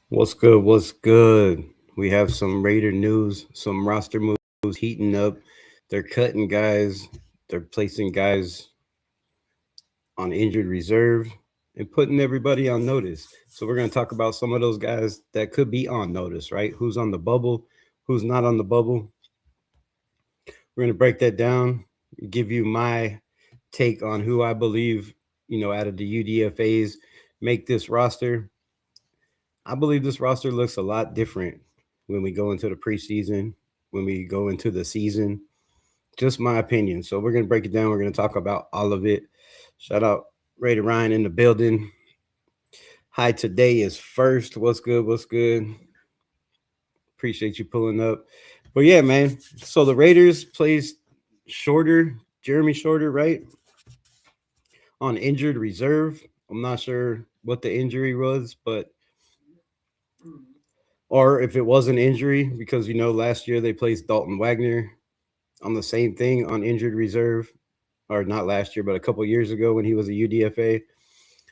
What's good? What's good? We have some Raider news, some roster moves heating up. They're cutting guys, they're placing guys on injured reserve and putting everybody on notice. So we're going to talk about some of those guys that could be on notice, right? Who's on the bubble, who's not on the bubble. We're going to break that down, give you my take on who I believe, out of the UDFAs make this roster. I believe this roster looks a lot different when we go into the preseason, when we go into the season. Just my opinion. So we're gonna break it down. We're gonna talk about all of it. Shout out Raider Ryan in the building. Hi, today is first. What's good? What's good? Appreciate you pulling up. But yeah, man. So the Raiders plays Shorter, Jeremy Shorter, right? On injured reserve. I'm not sure what the injury was, but or if it was an injury, because last year they placed Dalton Wagner on the same thing on injured reserve, or not last year, but a couple years ago when he was a UDFA.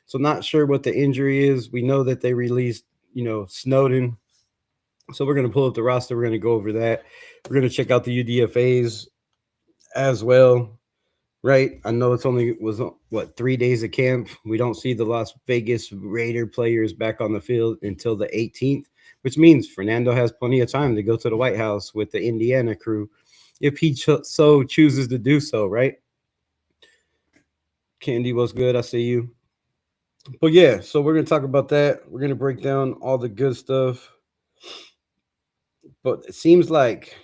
So not sure what the injury is. We know that they released, Snowden. So we're gonna pull up the roster. We're gonna go over that. We're gonna check out the UDFA's as well. Right. I know it's only was what 3 days of camp. We don't see the Las Vegas Raider players back on the field until the 18th, which means Fernando has plenty of time to go to the White House with the Indiana crew if he so chooses to do so, right? Candy, what's good? I see you. But yeah, so we're gonna talk about that. We're gonna break down all the good stuff. But it seems like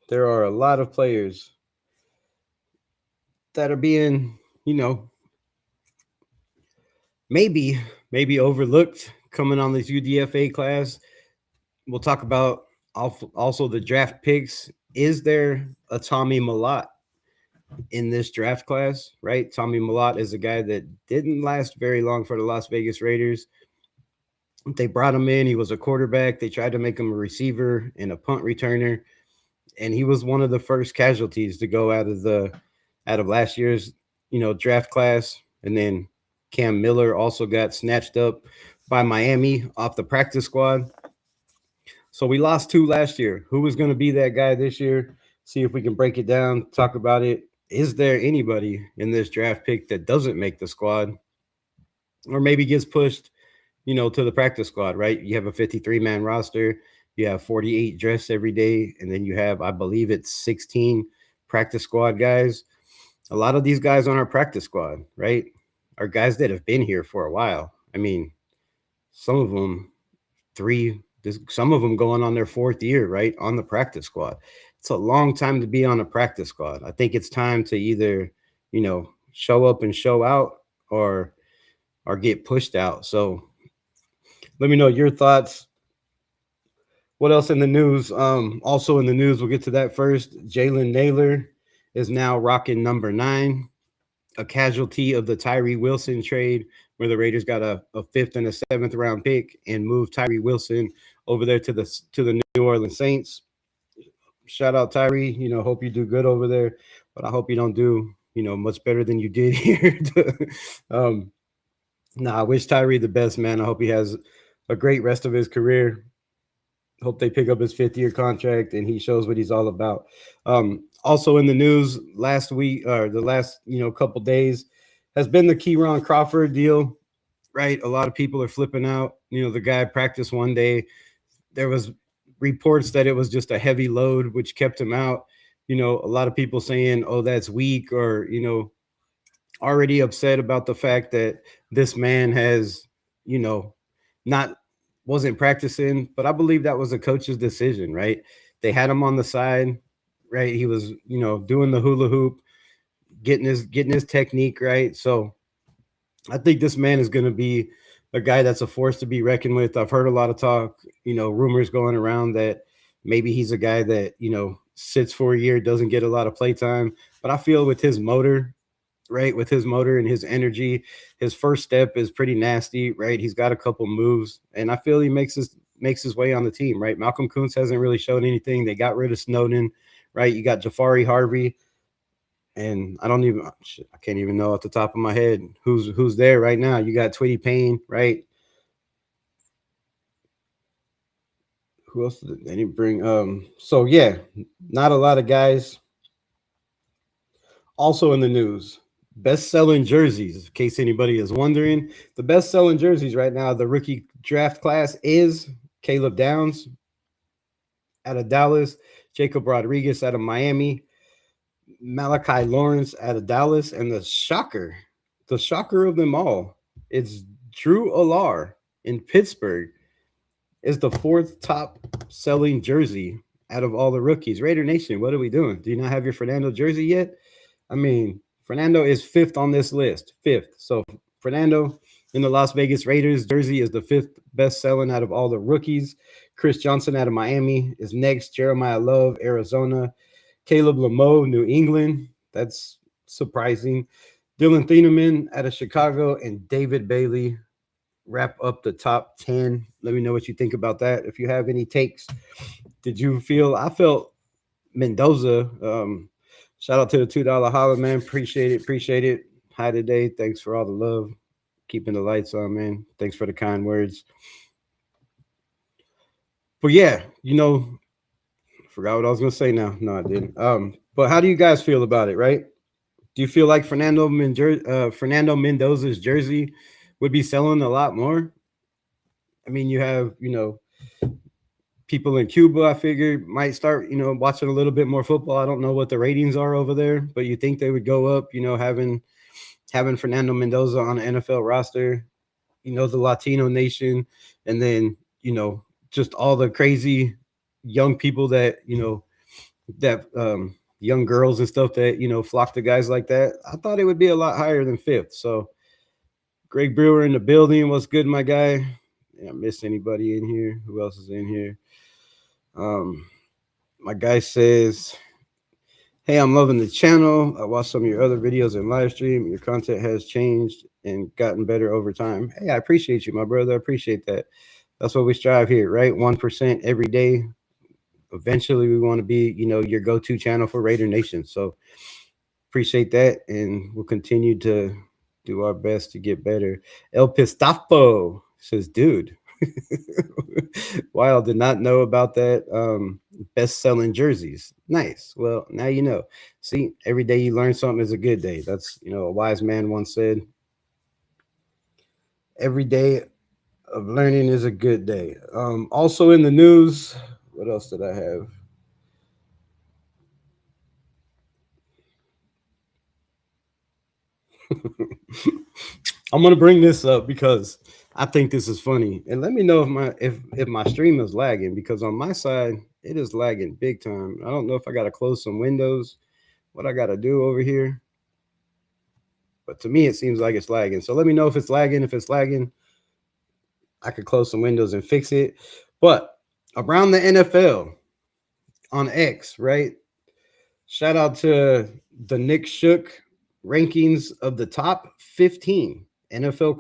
there are a lot of players that are being, you know, maybe maybe overlooked coming on this UDFA class. We'll talk about also the draft picks. Is there a Tommy Malott in this draft class, right? Tommy Malott is a guy that didn't last very long for the Las Vegas Raiders. They brought him in. He was a quarterback. They tried to make him a receiver and a punt returner, and he was one of the first casualties to go out of last year's draft class. And then Cam Miller also got snatched up by Miami off the practice squad. So we lost two last year. Who was going to be that guy this year? See if we can break it down, talk about it. Is there anybody in this draft pick that doesn't make the squad or maybe gets pushed, to the practice squad, right? You have a 53-man roster. You have 48 dressed every day. And then you have, I believe it's 16 practice squad guys. A lot of these guys on our practice squad, right, are guys that have been here for a while. I mean, some of them some of them going on their fourth year, right, on the practice squad. It's a long time to be on a practice squad. I think it's time to either, show up and show out or get pushed out. So let me know your thoughts. What else in the news? Also in the news, we'll get to that first. Jalen Naylor is now rocking number 9, a casualty of the Tyree Wilson trade, where the Raiders got a fifth and a seventh round pick and moved Tyree Wilson over there to the New Orleans Saints. Shout out Tyree. Hope you do good over there, but I hope you don't do much better than you did here. um, I wish Tyree the best, man. I hope he has a great rest of his career. Hope they pick up his 5th-year contract and he shows what he's all about. Also in the news last week, or the last couple days, has been the Keyron Crawford deal. Right, a lot of people are flipping out. The guy practiced one day. There was reports that it was just a heavy load, which kept him out. A lot of people saying, "Oh, that's weak," or already upset about the fact that this man has, not wasn't practicing. But I believe that was a coach's decision, right? They had him on the side, right? He was, doing the hula hoop, getting his technique right. So I think this man is going to be a guy that's a force to be reckoned with. I've heard a lot of talk, rumors going around that maybe he's a guy that, sits for a year, doesn't get a lot of play time. But I feel with his motor, right, with his motor and his energy, his first step is pretty nasty, right? He's got a couple moves, and I feel he makes his way on the team, right? Malcolm Kuntz hasn't really shown anything. They got rid of Snowden, right? You got Jafari Harvey, and I can't even know off the top of my head who's there right now. You got Twitty Payne, right? Who else did they didn't bring? So yeah, not a lot of guys. Also in the news, best-selling jerseys. In case anybody is wondering, the best-selling jerseys right now, the rookie draft class is Caleb Downs out of Dallas, Jacob Rodriguez out of Miami, Malachi Lawrence out of Dallas, and the shocker of them all, it's Drew Alar in Pittsburgh is the fourth top selling jersey out of all the rookies. Raider Nation, what are we doing? Do you not have your Fernando jersey yet? I mean, Fernando is fifth on this list, fifth. So Fernando in the Las Vegas Raiders jersey is the fifth best selling out of all the rookies. Chris Johnson out of Miami is next. Jeremiah Love, Arizona. Caleb Lameau, New England. That's surprising. Dylan Thieneman out of Chicago and David Bailey wrap up the top 10. Let me know what you think about that. If you have any takes, I felt Mendoza. Shout out to the $2 holler, man. Appreciate it. Appreciate it. Hi today. Thanks for all the love. Keeping the lights on, man. Thanks for the kind words. But yeah, forgot what I was gonna say now. No, I didn't. But how do you guys feel about it, right? Do you feel like Fernando Mendoza's jersey would be selling a lot more? I mean, you have, people in Cuba, I figured, might start, watching a little bit more football. I don't know what the ratings are over there, but you think they would go up, having Fernando Mendoza on the NFL roster, the Latino nation, and then, just all the crazy young people that, young girls and stuff that, flock to guys like that. I thought it would be a lot higher than fifth. So Greg Brewer in the building. What's good, my guy? I missed anybody in here? Who else is in here? My guy says, hey, I'm loving the channel. I watched some of your other videos and live stream. Your content has changed and gotten better over time. Hey, I appreciate you, my brother. I appreciate that. That's what we strive here, right? 1% every day. Eventually, we want to be, your go-to channel for Raider Nation. So appreciate that, and we'll continue to do our best to get better. El Pistapo says, dude, Wild did not know about that. Best-selling jerseys. Nice. Well, now you know. See, every day you learn something is a good day. That's, a wise man once said. Every day of learning is a good day. Also in the news, what else did I have? I'm gonna bring this up because I think this is funny, and let me know if my stream is lagging, because on my side it is lagging big time. I don't know if I got to close some windows, what I got to do over here, but to me it seems like it's lagging. So let me know if it's lagging. If it's lagging, I could close some windows and fix it. But around the NFL on X, right? Shout out to the Nick Shook rankings of the top 15 NFL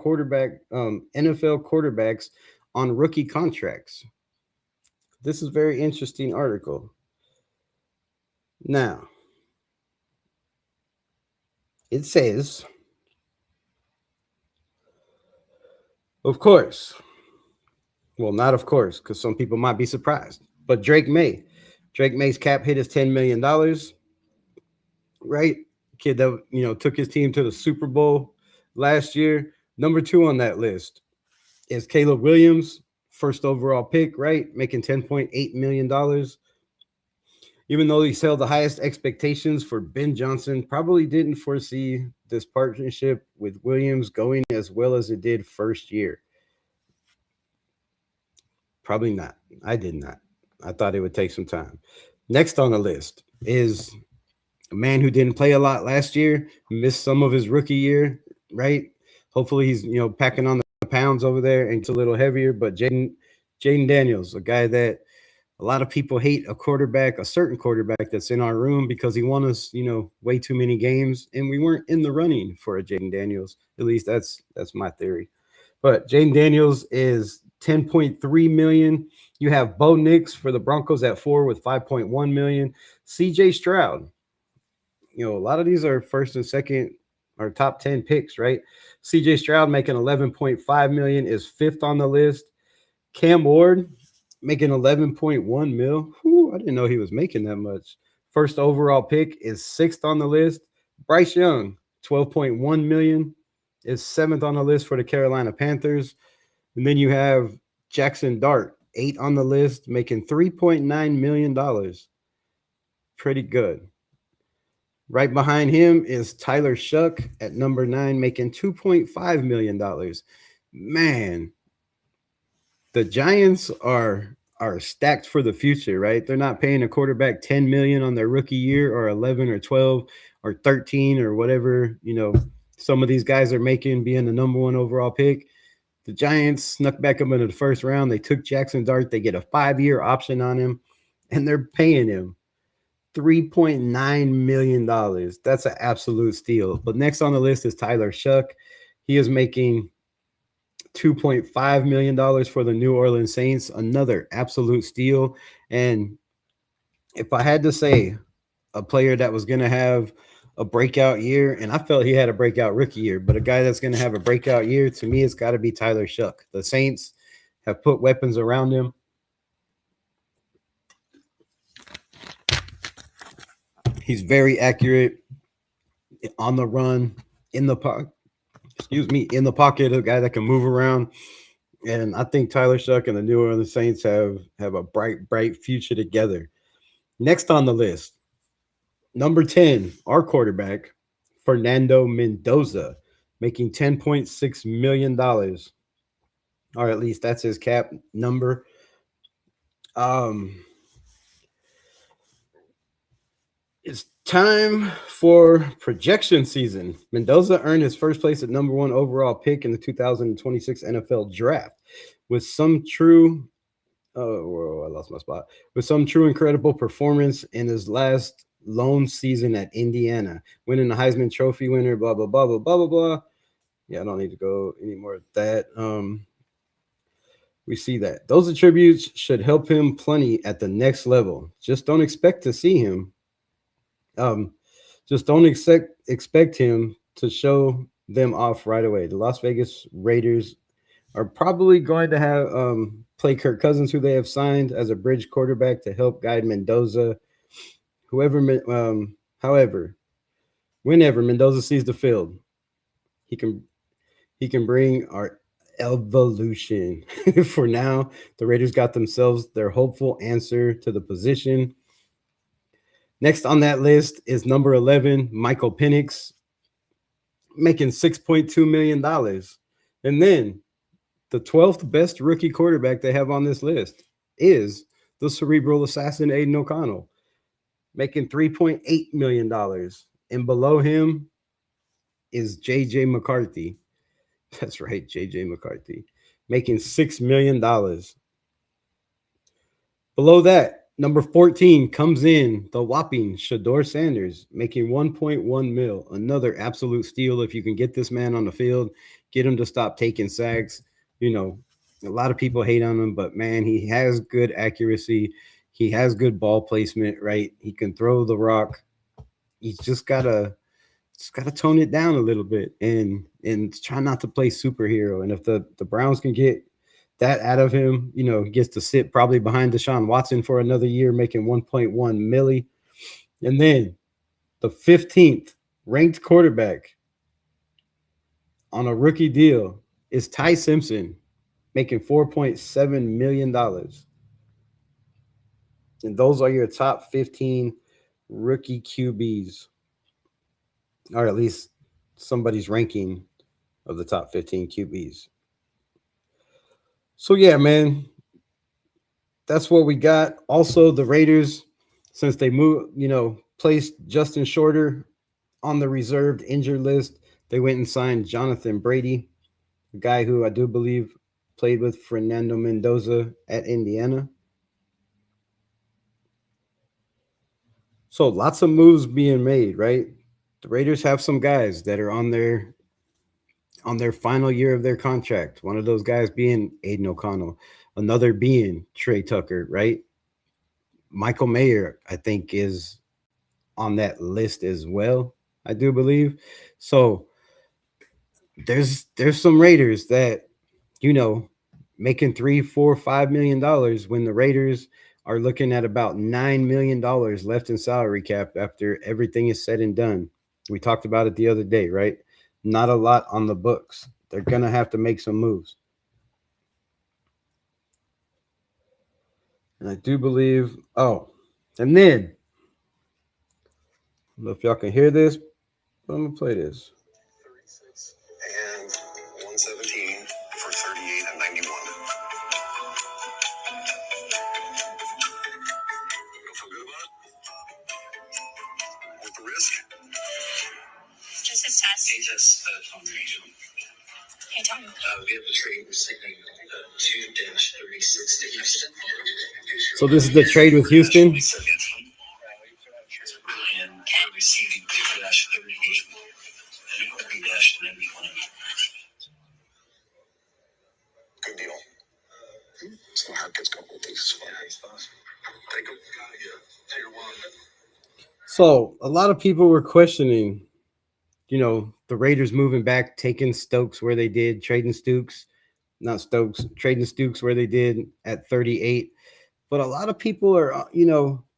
quarterbacks on rookie contracts. This is a very interesting article. Now, it says, of course, well, not of course, because some people might be surprised, but Drake May's cap hit is $10 million, right? Kid that, took his team to the Super Bowl last year. Number 2 on that list is Caleb Williams, first overall pick, right? Making $10.8 million. Even though he held the highest expectations for Ben Johnson, probably didn't foresee this partnership with Williams going as well as it did first year. Probably not. I did not. I thought it would take some time. Next on the list is a man who didn't play a lot last year, missed some of his rookie year, right? Hopefully he's, packing on the pounds over there and gets a little heavier. But Jaden Daniels, a guy that a lot of people hate, a certain quarterback that's in our room because he won us, way too many games, and we weren't in the running for a Jaden Daniels. At least that's my theory. But Jaden Daniels is $10.3 million. You have Bo Nix for the Broncos at 4 with $5.1 million. CJ Stroud. A lot of these are first and second or top 10 picks, right? CJ Stroud making $11.5 million is 5th on the list. Cam Ward making 11.1 mil. Whew, I didn't know he was making that much. First overall pick is sixth on the list. Bryce Young, 12.1 million, is seventh on the list for the Carolina Panthers. And then you have Jackson Dart, eight on the list, making $3.9 million. Pretty good. Right behind him is Tyler Shuck at number nine, making $2.5 million. Man, the Giants are stacked for the future, right? They're not paying a quarterback 10 million on their rookie year or 11 or 12 or 13 or whatever, some of these guys are making being the number one overall pick. The Giants snuck back up into the first round. They took Jackson Dart. They get a 5-year option on him, and they're paying him $3.9 million. That's an absolute steal. But next on the list is Tyler Shuck. He is making $2.5 million for the New Orleans Saints. Another absolute steal. And if I had to say a player that was going to have a breakout year, and I felt he had a breakout rookie year, but a guy that's going to have a breakout year, to me, it's got to be Tyler Shuck. The Saints have put weapons around him. He's very accurate on the run, in the pocket. In the pocket, a guy that can move around. And I think Tyler Shuck and the New Orleans Saints have a bright future together. Next on the list, number 10, our quarterback, Fernando Mendoza, making $10.6 million. Or at least that's his cap number. It's time for projection season. Mendoza earned his first place at number one overall pick in the 2026 NFL draft with some true I lost my spot. With some true incredible performance in his last lone season at Indiana, winning the Heisman Trophy winner, blah, blah, blah, blah, blah, blah, blah. Yeah, I don't need to go any more with that. We see that. Those attributes should help him plenty at the next level. Just don't expect to see him. Just don't expect him to show them off right away. The Las Vegas Raiders are probably going to have play Kirk Cousins, who they have signed as a bridge quarterback to help guide Mendoza. However, whenever Mendoza sees the field, he can bring our evolution. For now, the Raiders got themselves their hopeful answer to the position. Next on that list is number 11, Michael Penix, making $6.2 million. And then the 12th best rookie quarterback they have on this list is the cerebral assassin Aiden O'Connell, making $3.8 million. And below him is J.J. McCarthy. That's right, J.J. McCarthy, making $6 million. Below that, number 14 comes in the whopping Shador Sanders, making 1.1 mil. Another absolute steal if you can get this man on the field, get him to stop taking sacks. A lot of people hate on him, but man, he has good accuracy. He has good ball placement, right? He can throw the rock. He's just gotta tone it down a little bit and try not to play superhero. And if the Browns can get that out of him, he gets to sit probably behind Deshaun Watson for another year, making 1.1 milli. And then the 15th ranked quarterback on a rookie deal is Ty Simpson, making $4.7 million. And those are your top 15 rookie QBs, or at least somebody's ranking of the top 15 QBs. So, yeah, man, that's what we got. Also, the Raiders, since they placed Justin Shorter on the reserved injured list, they went and signed Jonathan Brady, a guy who I do believe played with Fernando Mendoza at Indiana. So lots of moves being made, right? The Raiders have some guys that are on their final year of their contract. One of those guys being Aiden O'Connell, another being Trey Tucker, right? Michael Mayer, I think, is on that list as well, I do believe. So there's some Raiders that, making $3, $4, $5 million when the Raiders are looking at about $9 million left in salary cap after everything is said and done. We talked about it the other day, right? Not a lot on the books. They're gonna have to make some moves. And I do believe, and then I don't know if y'all can hear this, but I'm gonna play this. 36 and 117 for 38 and 91. You don't feel good about it? With the risk? Just his test. He just told me to. Hey, Tom. We have a trade receiving 2-36 to Houston. So this is the trade with Houston. And receiving 2-38 and 3-91. Good deal. So Hopkins couple of things. Take them. Tier 1. So a lot of people were questioning, the Raiders moving back, taking Stokes where they did, trading Stokes where they did at 38. But a lot of people are,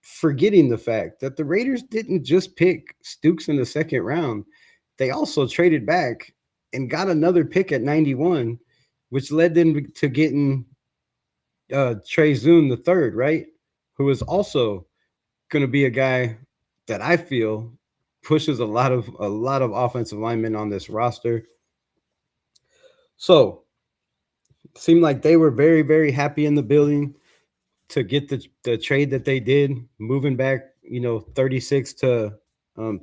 forgetting the fact that the Raiders didn't just pick Stokes in the second round. They also traded back and got another pick at 91, which led them to getting Trey Zoon the third, right? Who is also going to be a guy that I feel pushes a lot of offensive linemen on this roster. So it seemed like they were very, very happy in the building to get the trade that they did, moving back, 36 to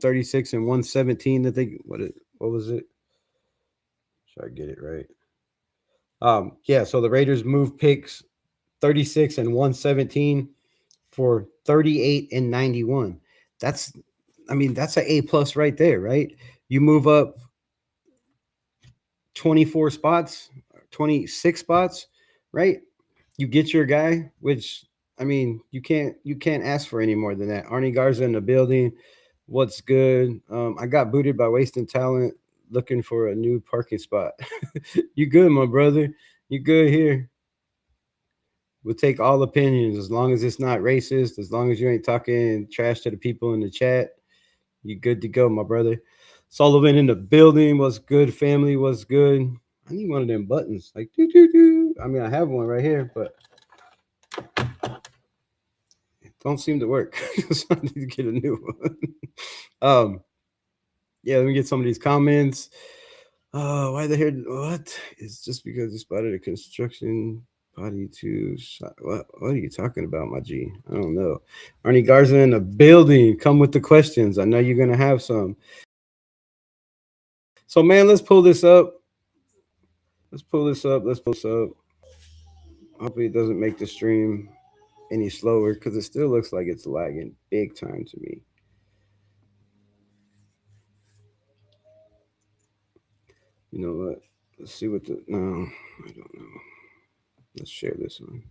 36 and 117 that they what was it? Should I get it right? So the Raiders moved picks 36 and 117 for 38 and 91. That's an A plus right there, right? You move up 24 spots, 26 spots, right? You get your guy, which you can't ask for any more than that. Arnie Garza in the building. What's good? I got booted by wasting talent looking for a new parking spot. You good, my brother? You good here? We'll take all opinions as long as it's not racist, as long as you ain't talking trash to the people in the chat. You good to go, my brother. Sullivan in the building. What's good, family? What's good? I need one of them buttons. Like, doo, doo, doo. I have one right here, but it don't seem to work. So I need to get a new one. Let me get some of these comments. Why the hell? What? It's just because you spotted a construction body to shot. What are you talking about, my G? I don't know. Arnie Garza in the building. Come with the questions. I know you're gonna have some. So, man, let's pull this up. Hopefully, it doesn't make the stream any slower because it still looks like it's lagging big time to me. You know what? Let's see what no, I don't know. Let's share this one.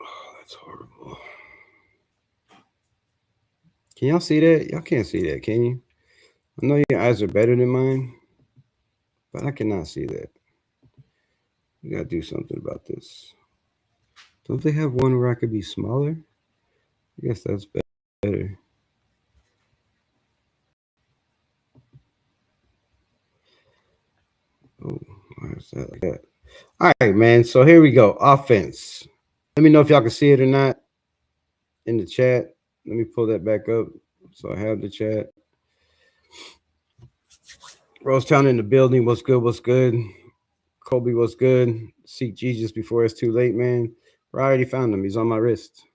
Oh, that's horrible. Can y'all see that? Y'all can't see that, can you? I know your eyes are better than mine, but I cannot see that. We gotta do something about this. Don't they have one where I could be smaller? I guess that's better. Oh, why is that like that? All right, man. So here we go. Offense. Let me know if y'all can see it or not in the chat. Let me pull that back up so I have the chat. Rosetown in the building. What's good? What's good? Kobe, what's good? Seek Jesus before it's too late, man. I already found him. He's on my wrist.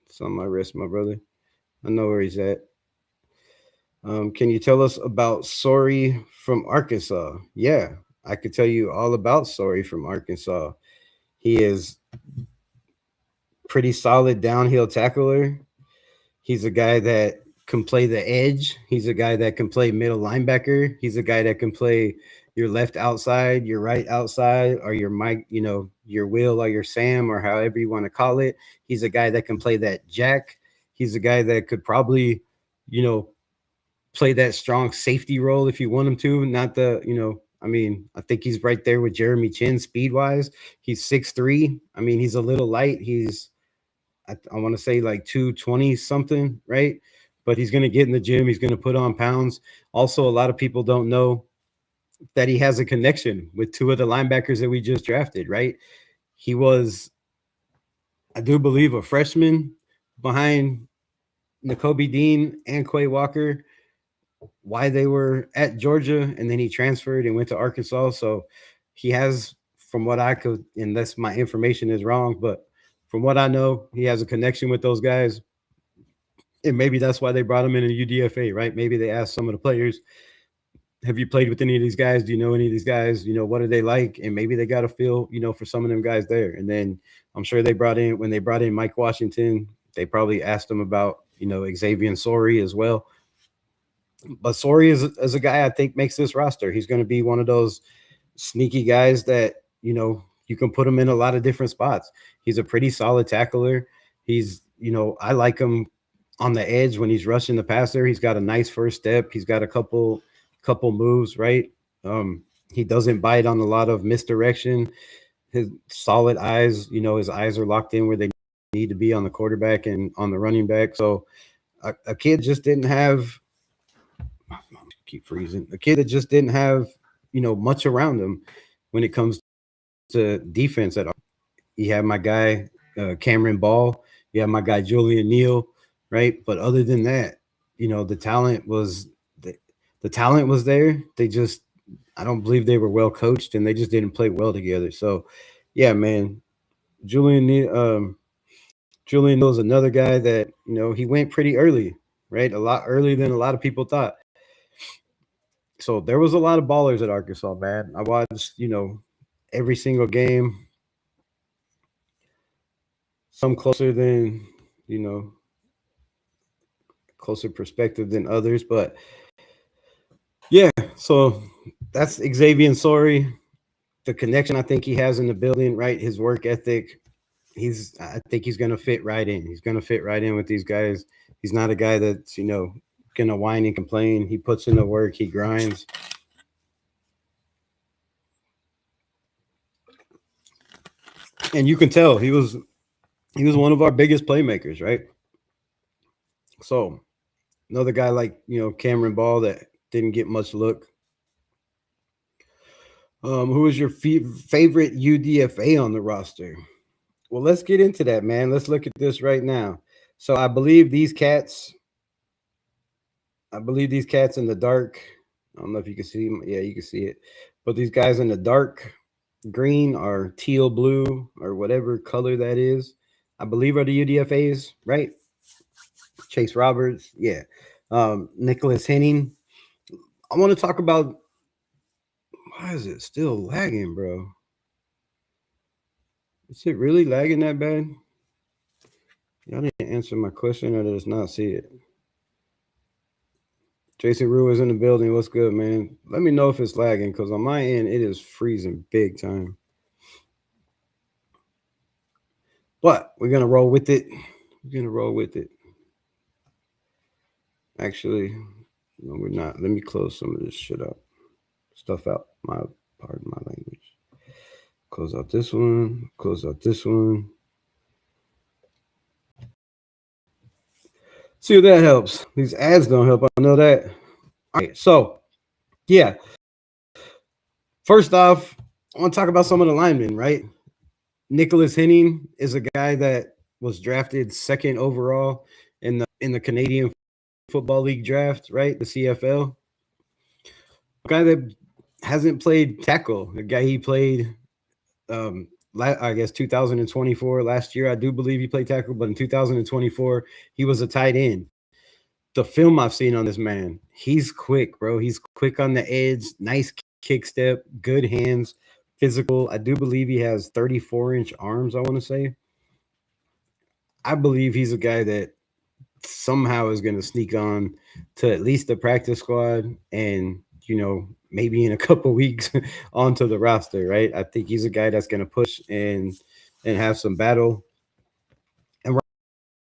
It's on my wrist, my brother. I know where he's at. Can you tell us about Sorry from Arkansas? Yeah, I could tell you all about Sorry from Arkansas. He is pretty solid downhill tackler. He's a guy that can play the edge. He's a guy that can play middle linebacker. He's a guy that can play your left outside, your right outside, or your Mike, your Will or your Sam, or however you want to call it. He's a guy that can play that jack. He's a guy that could probably, you know, play that strong safety role if you want him to. Not I mean, I think he's right there with Jeremy Chin speed wise. He's 6'3". I mean, he's a little light. I want to say like 220 something, right? But he's going to get in the gym. He's going to put on pounds. Also, a lot of people don't know that he has a connection with two of the linebackers that we just drafted, right? He was, I do believe, a freshman behind N'Kobe Dean and Quay Walker, why they were at Georgia, and then he transferred and went to Arkansas. So he has, from what I could, unless my information is wrong, but from what I know, he has a connection with those guys. And maybe that's why they brought him in a UDFA, right? Maybe they asked some of the players, have you played with any of these guys? Do you know any of these guys? What are they like? And maybe they got a feel, for some of them guys there. And then I'm sure when they brought in Mike Washington, they probably asked him about, Xavier Sori as well. But Sori is a guy I think makes this roster. He's going to be one of those sneaky guys that, you can put him in a lot of different spots. He's a pretty solid tackler. He's, I like him on the edge when he's rushing the passer. He's got a nice first step. He's got a couple moves, right? He doesn't bite on a lot of misdirection. His solid eyes, his eyes are locked in where they need to be on the quarterback and on the running back. So a kid just didn't have keep freezing. A kid that just didn't have, much around him when it comes to defense at all. You have my guy Cameron Ball. You have my guy Julian Neal, right? But other than that, the talent was the talent was there. They just, I don't believe they were well coached, and they just didn't play well together. So, yeah, man, Julian Neal is another guy that he went pretty early, right? A lot earlier than a lot of people thought. So there was a lot of ballers at Arkansas, man. I watched, every single game. Some closer than, closer perspective than others. But yeah, so that's Xavier Sori. The connection I think he has in the building, right? His work ethic. I think he's gonna fit right in. He's gonna fit right in with these guys. He's not a guy that's, gonna whine and complain. He puts in the work, he grinds. And you can tell he was one of our biggest playmakers, right? So another guy like, Cameron Ball that didn't get much look. Who is your favorite UDFA on the roster? Well, let's get into that, man. Let's look at this right now. So I believe these cats in the dark. I don't know if you can see them. Yeah, you can see it. But these guys in the dark green or teal blue or whatever color that is, I believe are the UDFAs, right? Chase Roberts, yeah. Nicholas Henning. I want to talk about, why is it still lagging, bro? Is it really lagging that bad? Y'all didn't answer my question, or does not see it. Jason Rue is in the building. What's good, man? Let me know if it's lagging, because on my end, it is freezing big time. But we're going to roll with it. Actually, no, we're not. Let me close some of this stuff out. Pardon my language. Close out this one. See if that helps. These ads don't help. I know that. All right. So, yeah. First off, I want to talk about some of the linemen, right? Nicholas Henning is a guy that was drafted second overall in the Canadian Football League draft, right? The CFL. A guy that hasn't played tackle. A guy he played, I guess 2024 last year. I do believe he played tackle, but in 2024 he was a tight end. The film I've seen on this man, he's quick, bro. He's quick on the edge, nice kick step, good hands, physical. I do believe he has 34-inch arms, I want to say. I believe he's a guy that somehow is going to sneak on to at least the practice squad and, maybe in a couple weeks onto the roster, right? I think he's a guy that's going to push and have some battle. And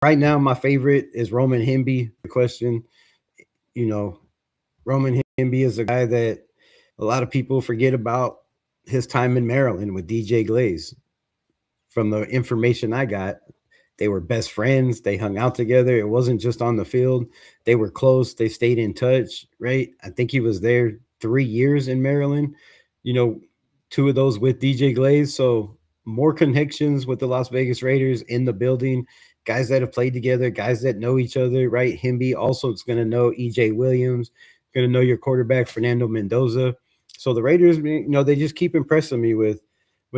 right now, my favorite is Roman Himby. The question, you know, Roman Himby is a guy that a lot of people forget about his time in Maryland with DJ Glaze. From the information I got, they were best friends. They hung out together. It wasn't just on the field. They were close. They stayed in touch, right? I think he was there 3 years in Maryland, you know, two of those with DJ Glaze. So more connections with the Las Vegas Raiders in the building, guys that have played together, guys that know each other, right? Himby also is going to know EJ Williams, going to know your quarterback, Fernando Mendoza. So the Raiders, they just keep impressing me with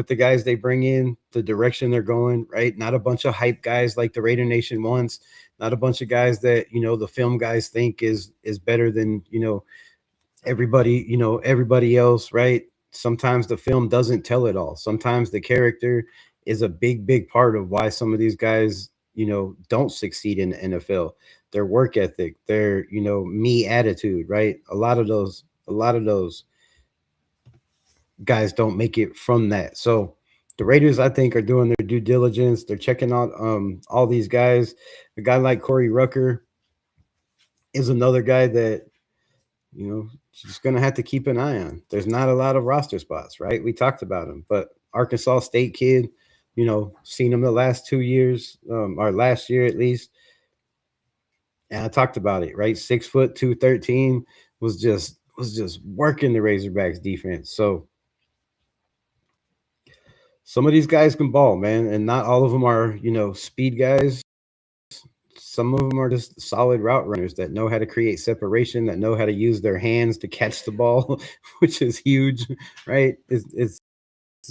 the guys they bring in, the direction they're going, right? Not a bunch of hype guys like the Raider Nation wants, not a bunch of guys that, the film guys think is better than, everybody else, right? Sometimes the film doesn't tell it all. Sometimes the character is a big part of why some of these guys, don't succeed in the NFL. Their work ethic, their, me attitude, right? A lot of those guys don't make it from that. So the Raiders, I think, are doing their due diligence. They're checking out all these guys. A guy like Corey Rucker is another guy that just gonna have to keep an eye on. There's not a lot of roster spots, right? We talked about him, but Arkansas State kid, seen him the last 2 years, or last year at least. And I talked about it, right? 6 foot 213 was just working the Razorbacks defense. So some of these guys can ball, man, and not all of them are, speed guys. Some of them are just solid route runners that know how to create separation, that know how to use their hands to catch the ball, which is huge, right? It's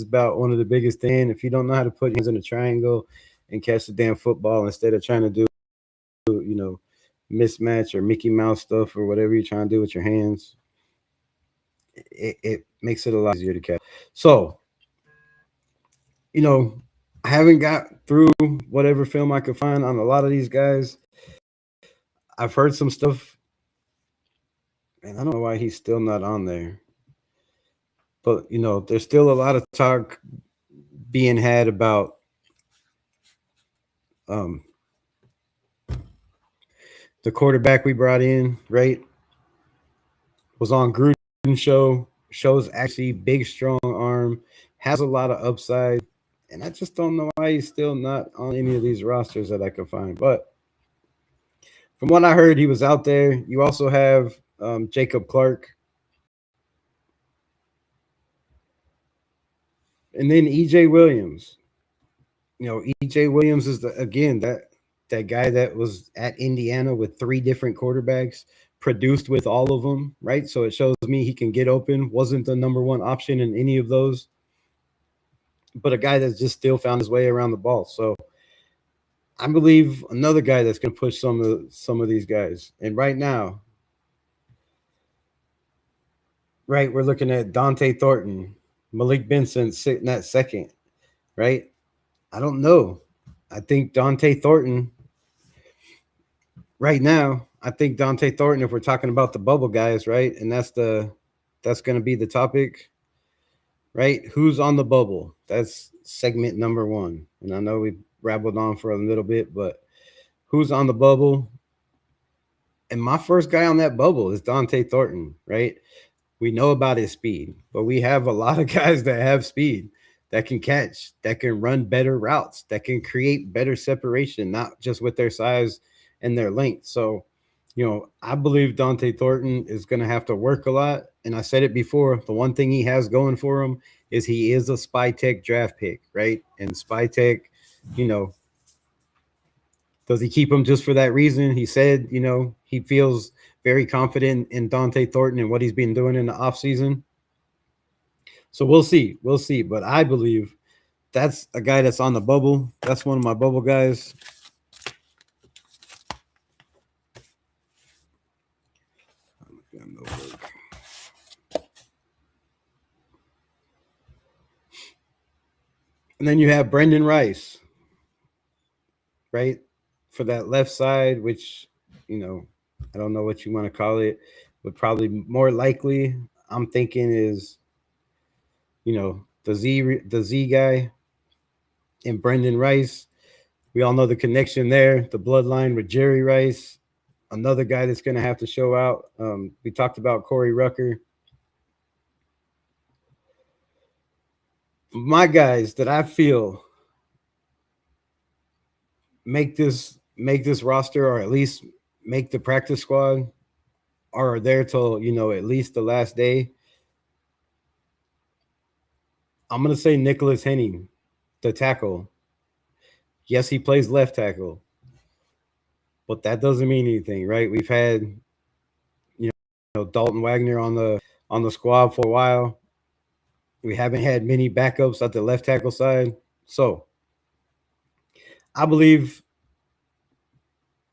about one of the biggest things. If you don't know how to put hands in a triangle and catch the damn football instead of trying to do, mismatch or Mickey Mouse stuff or whatever you're trying to do with your hands, it makes it a lot easier to catch. So, I haven't got through whatever film I could find on a lot of these guys. I've heard some stuff, and I don't know why he's still not on there. But there's still a lot of talk being had about um, the quarterback we brought in. Right, was on Gruden show. Shows actually big, strong arm, has a lot of upside, and I just don't know why he's still not on any of these rosters that I can find. But from what I heard, he was out there. You also have Jacob Clark, and then EJ Williams. EJ Williams is again that guy that was at Indiana with three different quarterbacks, produced with all of them, right? So it shows me he can get open. Wasn't the number one option in any of those, but a guy that's just still found his way around the ball. So I believe another guy that's going to push some of these guys. And right now, right, we're looking at Dante Thornton, Malik Benson sitting at second, right? I don't know. I think Dante Thornton right now, I think Dante Thornton, if we're talking about the bubble guys, right? And that's going to be the topic, right? Who's on the bubble? That's segment number one. And I know we rabbled on for a little bit, but who's on the bubble? And my first guy on that bubble is Dante Thornton, right? We know about his speed, but we have a lot of guys that have speed, that can catch, that can run better routes, that can create better separation, not just with their size and their length. So, I believe Dante Thornton is going to have to work a lot. And I said it before, the one thing he has going for him is he is a Spy Tech draft pick, right? And Spy Tech, you know, does he keep him just for that reason? He said, he feels very confident in Dante Thornton and what he's been doing in the offseason. So we'll see. We'll see. But I believe that's a guy that's on the bubble. That's one of my bubble guys. And then you have Brendan Rice, right? For that left side, which, I don't know what you want to call it, but probably more likely, I'm thinking is, the Z guy and Brendan Rice. We all know the connection there, the bloodline with Jerry Rice, another guy that's going to have to show out. We talked about Corey Rucker. My guys that I feel make this roster, or at least make the practice squad, or are there till at least the last day. I'm gonna say Nicholas Henning, the tackle. Yes, he plays left tackle, but that doesn't mean anything, right? We've had Dalton Wagner on the squad for a while. We haven't had many backups at the left tackle side. So I believe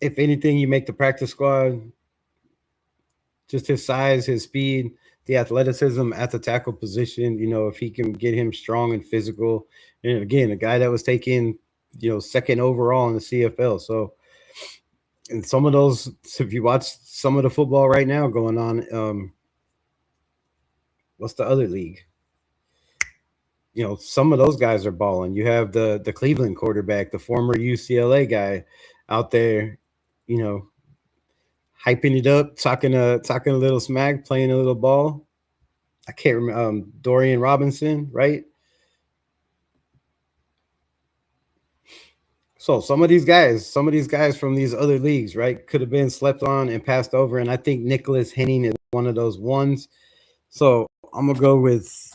if anything, you make the practice squad. Just his size, his speed, the athleticism at the tackle position. If he can get him strong and physical, and again, a guy that was taken, second overall in the CFL. So, and some of those, if you watch some of the football right now going on, what's the other league? Some of those guys are balling. You have the Cleveland quarterback, the former UCLA guy, out there, you know, hyping it up, talking a little smack, playing a little ball. I can't remember Dorian Robinson, right? So some of these guys from these other leagues, right, could have been slept on and passed over. And I think Nicholas Henning is one of those ones. So I'm gonna go with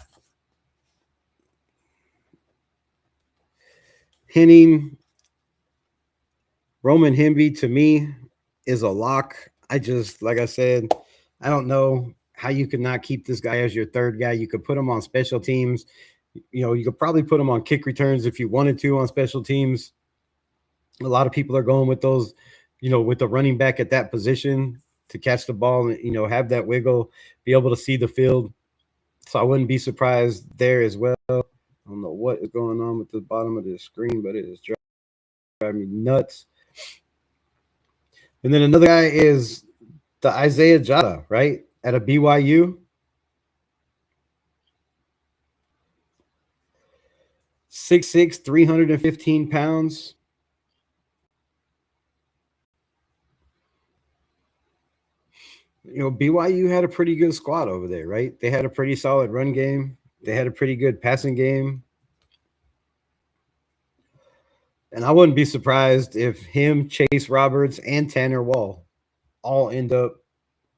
Henning. Roman Hemby to me is a lock. Like I said, I don't know how you could not keep this guy as your third guy. You could put him on special teams. You could probably put him on kick returns if you wanted to on special teams. A lot of people are going with those, with the running back at that position to catch the ball and, have that wiggle, be able to see the field. So I wouldn't be surprised there as well. I don't know what is going on with the bottom of the screen, but it is driving me nuts. And then another guy is the Isaiah Jada, right? At a BYU. 6'6", 315 pounds. BYU had a pretty good squad over there, right? They had a pretty solid run game. They had a pretty good passing game. And I wouldn't be surprised if him, Chase Roberts, and Tanner Wall all end up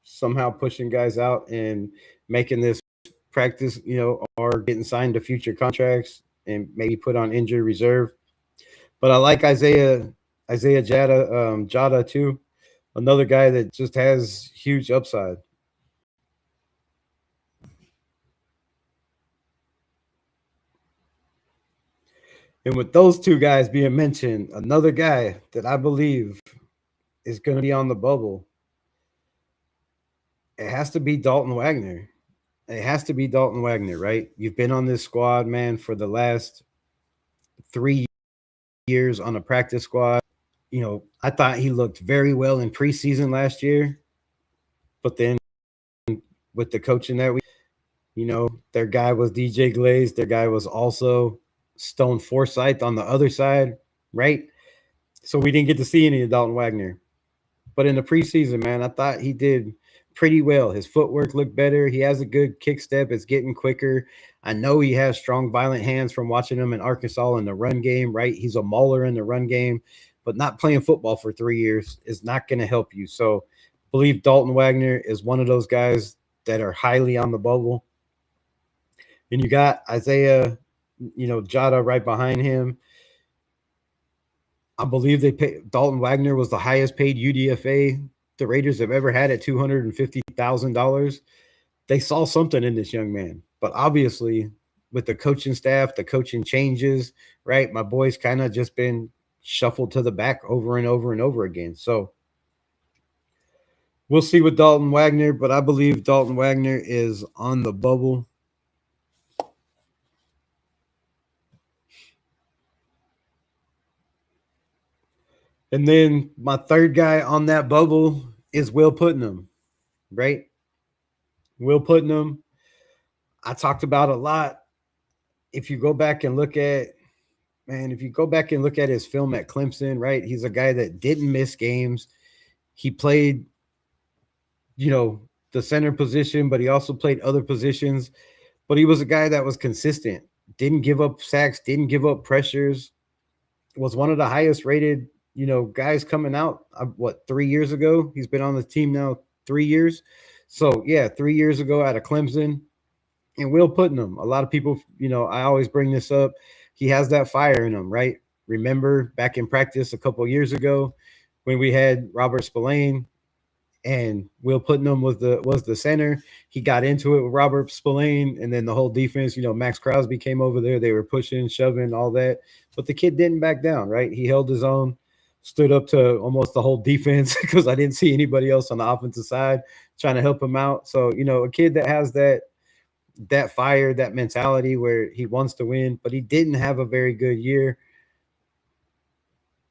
somehow pushing guys out and making this practice, or getting signed to future contracts and maybe put on injury reserve. But I like Isaiah Jada too. Another guy that just has huge upside. And with those two guys being mentioned, another guy that I believe is going to be on the bubble, it has to be Dalton Wagner. It has to be Dalton Wagner, right? You've been on this squad, man, for the last 3 years on a practice squad. I thought he looked very well in preseason last year, but then with the coaching that their guy was DJ Glaze, their guy was also Stone Forsythe on the other side, right? So we didn't get to see any of Dalton Wagner. But in the preseason, man, I thought he did pretty well. His footwork looked better. He has a good kick step. It's getting quicker. I know he has strong, violent hands from watching him in Arkansas in the run game, right? He's a mauler in the run game, but not playing football for 3 years is not going to help you. So I believe Dalton Wagner is one of those guys that are highly on the bubble. And you got Isaiah, Jada right behind him. I believe Dalton Wagner was the highest paid UDFA the Raiders have ever had at $250,000. They saw something in this young man, but obviously with the coaching staff, the coaching changes, right? My boy's kind of just been shuffled to the back over and over and over again. So we'll see with Dalton Wagner, but I believe Dalton Wagner is on the bubble. And then my third guy on that bubble is Will Putnam, right? Will Putnam, I talked about a lot. If you go back and look at if you go back and look at his film at Clemson, right? He's a guy that didn't miss games. He played, the center position, but he also played other positions. But he was a guy that was consistent, didn't give up sacks, didn't give up pressures, was one of the highest rated, guys coming out. 3 years ago? He's been on the team now 3 years. So yeah, 3 years ago out of Clemson, and Will Putnam. A lot of people, I always bring this up. He has that fire in him, right? Remember back in practice a couple of years ago when we had Robert Spillane and Will Putnam was the center. He got into it with Robert Spillane, and then the whole defense, Max Crosby came over there. They were pushing, shoving, all that, but the kid didn't back down. Right? He held his own, stood up to almost the whole defense because I didn't see anybody else on the offensive side trying to help him out. So a kid that has that fire, that mentality where he wants to win, but he didn't have a very good year.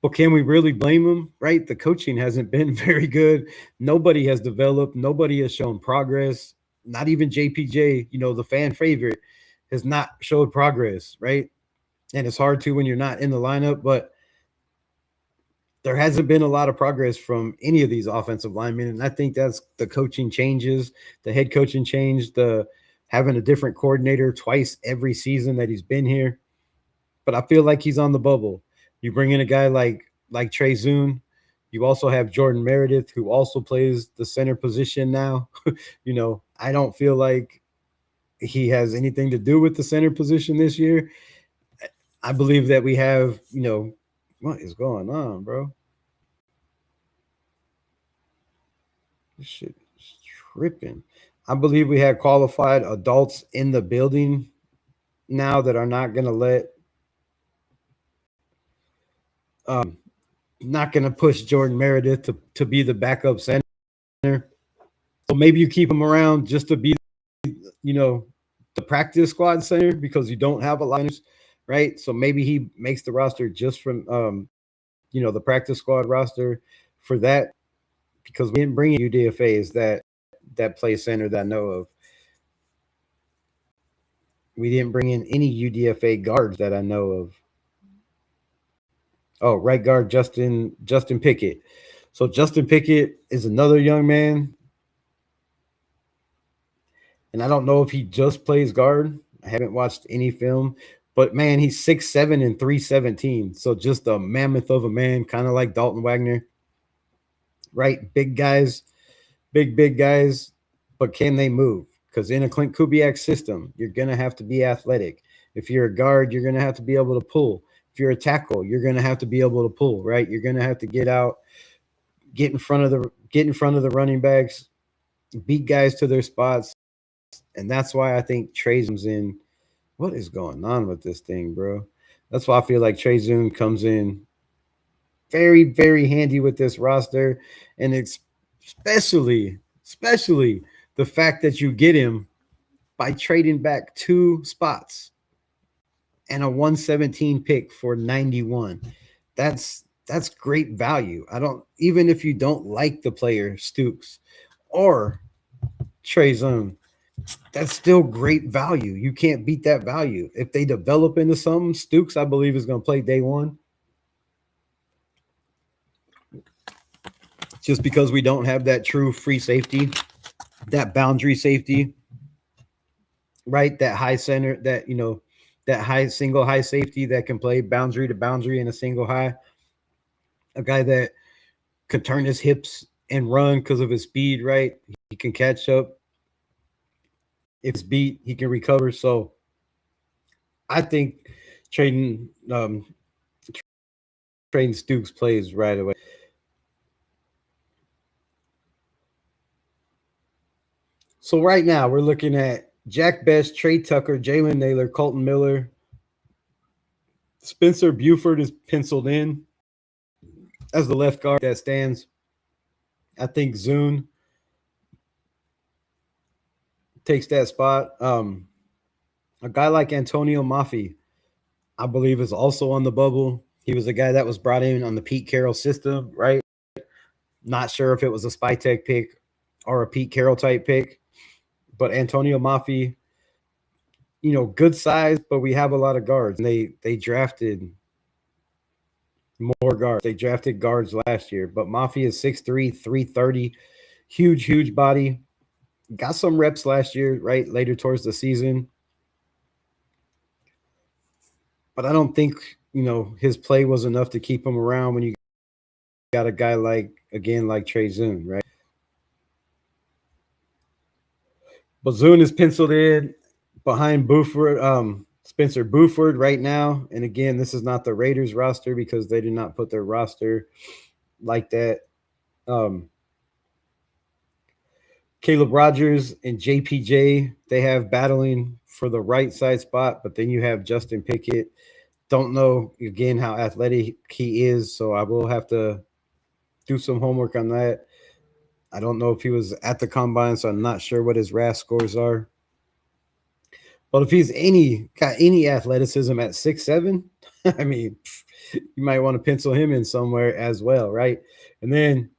But can we really blame him? Right? The coaching hasn't been very good. Nobody has developed. Nobody has shown progress. Not even JPJ, the fan favorite, has not showed progress, right? And it's hard to when you're not in the lineup, but there hasn't been a lot of progress from any of these offensive linemen. And I think that's the coaching changes, the head coaching change, the having a different coordinator twice every season that he's been here. But I feel like he's on the bubble. You bring in a guy like Trey Zune. You also have Jordan Meredith, who also plays the center position now. I don't feel like he has anything to do with the center position this year. I believe that we have, what is going on, bro? This shit is tripping. I believe we have qualified adults in the building now that are not going to not going to push Jordan Meredith to be the backup center. So maybe you keep him around just to be, the practice squad center because you don't have a lot of, right? So maybe he makes the roster just from, the practice squad roster for that, because we didn't bring in UDFAs that play center that I know of. We didn't bring in any UDFA guards that I know of. Oh, right guard Justin Pickett. So Justin Pickett is another young man, and I don't know if he just plays guard. I haven't watched any film, but man, he's 6'7" and 317. So just a mammoth of a man, kind of like Dalton Wagner. Right? Big guys, big guys, but can they move? Because in a Clint Kubiak system, you're going to have to be athletic. If you're a guard, you're going to have to be able to pull. If you're a tackle, you're going to have to be able to pull, right? You're going to have to get out, get in front of the running backs, beat guys to their spots. And that's why I think Trey Zoone's in. What is going on with this thing, bro? That's why I feel like Trey Zoone comes in very, very handy with this roster. And it's especially the fact that you get him by trading back 2 spots and a 117 pick for 91. That's great value. Even if you don't like the player Stoops or Trey Zone, that's still great value. You can't beat that value. If they develop into something, Stooks, I believe, is going to play day one. Just because we don't have that true free safety, that boundary safety, right? That high center, that high single high safety that can play boundary to boundary in a single high. A guy that can turn his hips and run because of his speed, right? He can catch up. If it's beat, he can recover. So I think trading Stooks plays right away. So right now we're looking at Jack Best, Trey Tucker, Jalen Naylor, Colton Miller. Spencer Buford is penciled in as the left guard that stands. I think Zune takes that spot. A guy like Antonio Mafi, I believe, is also on the bubble. He was a guy that was brought in on the Pete Carroll system, right? Not sure if it was a Spytech pick or a Pete Carroll type pick, but Antonio Mafi good size, but we have a lot of guards. And they drafted more guards. They drafted guards last year, but Mafia is 6'3", 330, huge body. Got some reps last year, right? Later towards the season. But I don't think, his play was enough to keep him around when you got a guy like Trey Zune, right? But Zune is penciled in behind Buford, Spencer Buford right now. And again, this is not the Raiders roster because they did not put their roster like that. Caleb Rogers and JPJ, they have battling for the right side spot, but then you have Justin Pickett. Don't know, again, how athletic he is, so I will have to do some homework on that. I don't know if he was at the combine, so I'm not sure what his RAS scores are. But if he's got any athleticism at 6'7", I mean, you might want to pencil him in somewhere as well, right? And then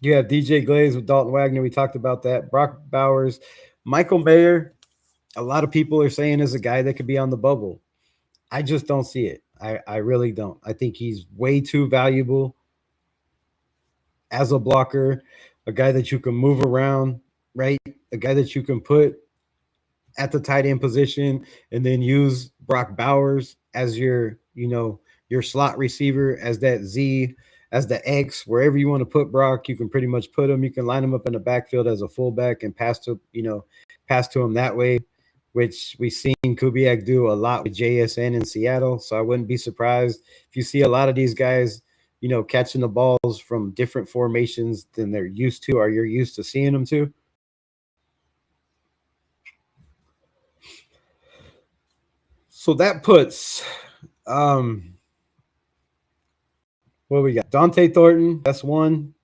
you have DJ Glaze with Dalton Wagner. We talked about that. Brock Bowers. Michael Mayer, a lot of people are saying is a guy that could be on the bubble. I just don't see it. I really don't. I think he's way too valuable as a blocker, a guy that you can move around, right? A guy that you can put at the tight end position and then use Brock Bowers as your slot receiver, as that Z, as the X, wherever you want to put Brock, you can pretty much put him. You can line him up in the backfield as a fullback and pass to him that way, which we've seen Kubiak do a lot with JSN in Seattle. So I wouldn't be surprised if you see a lot of these guys, catching the balls from different formations than they're used to or you're used to seeing them to. So that puts what we got? Dante Thornton, that's one.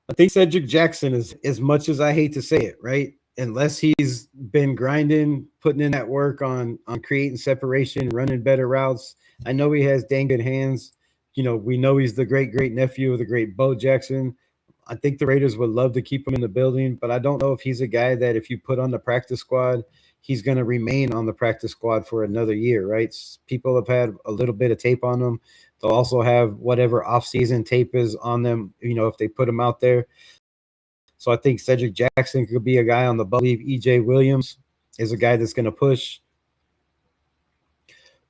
I think Cedric Jackson is, as much as I hate to say it, right? Unless he's been grinding, putting in that work on creating separation, running better routes. I know he has dang good hands. We know he's the great nephew of the great Bo Jackson. I think the Raiders would love to keep him in the building, but I don't know if he's a guy that if you put on the practice squad, he's going to remain on the practice squad for another year, right? People have had a little bit of tape on them. They'll also have whatever offseason tape is on them, if they put them out there. So I think Cedric Jackson could be a guy on the bubble. EJ Williams is a guy that's going to push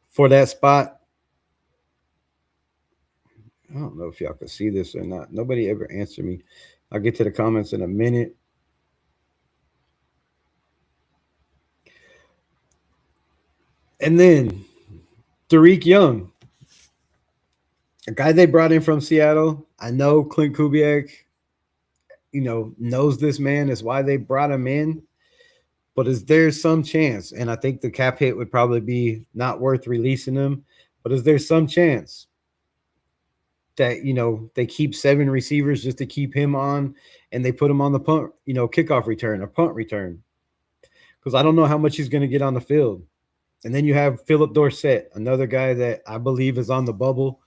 for that spot. I don't know if y'all can see this or not. Nobody ever answered me. I'll get to the comments in a minute. And then Tariq Young, a guy they brought in from Seattle. I know Clint Kubiak, knows this man. Is why they brought him in. But is there some chance? And I think the cap hit would probably be not worth releasing him. But is there some chance that, they keep 7 receivers just to keep him on and they put him on the punt, kickoff return or punt return? Because I don't know how much he's going to get on the field. And then you have Philip Dorsett, another guy that I believe is on the bubble.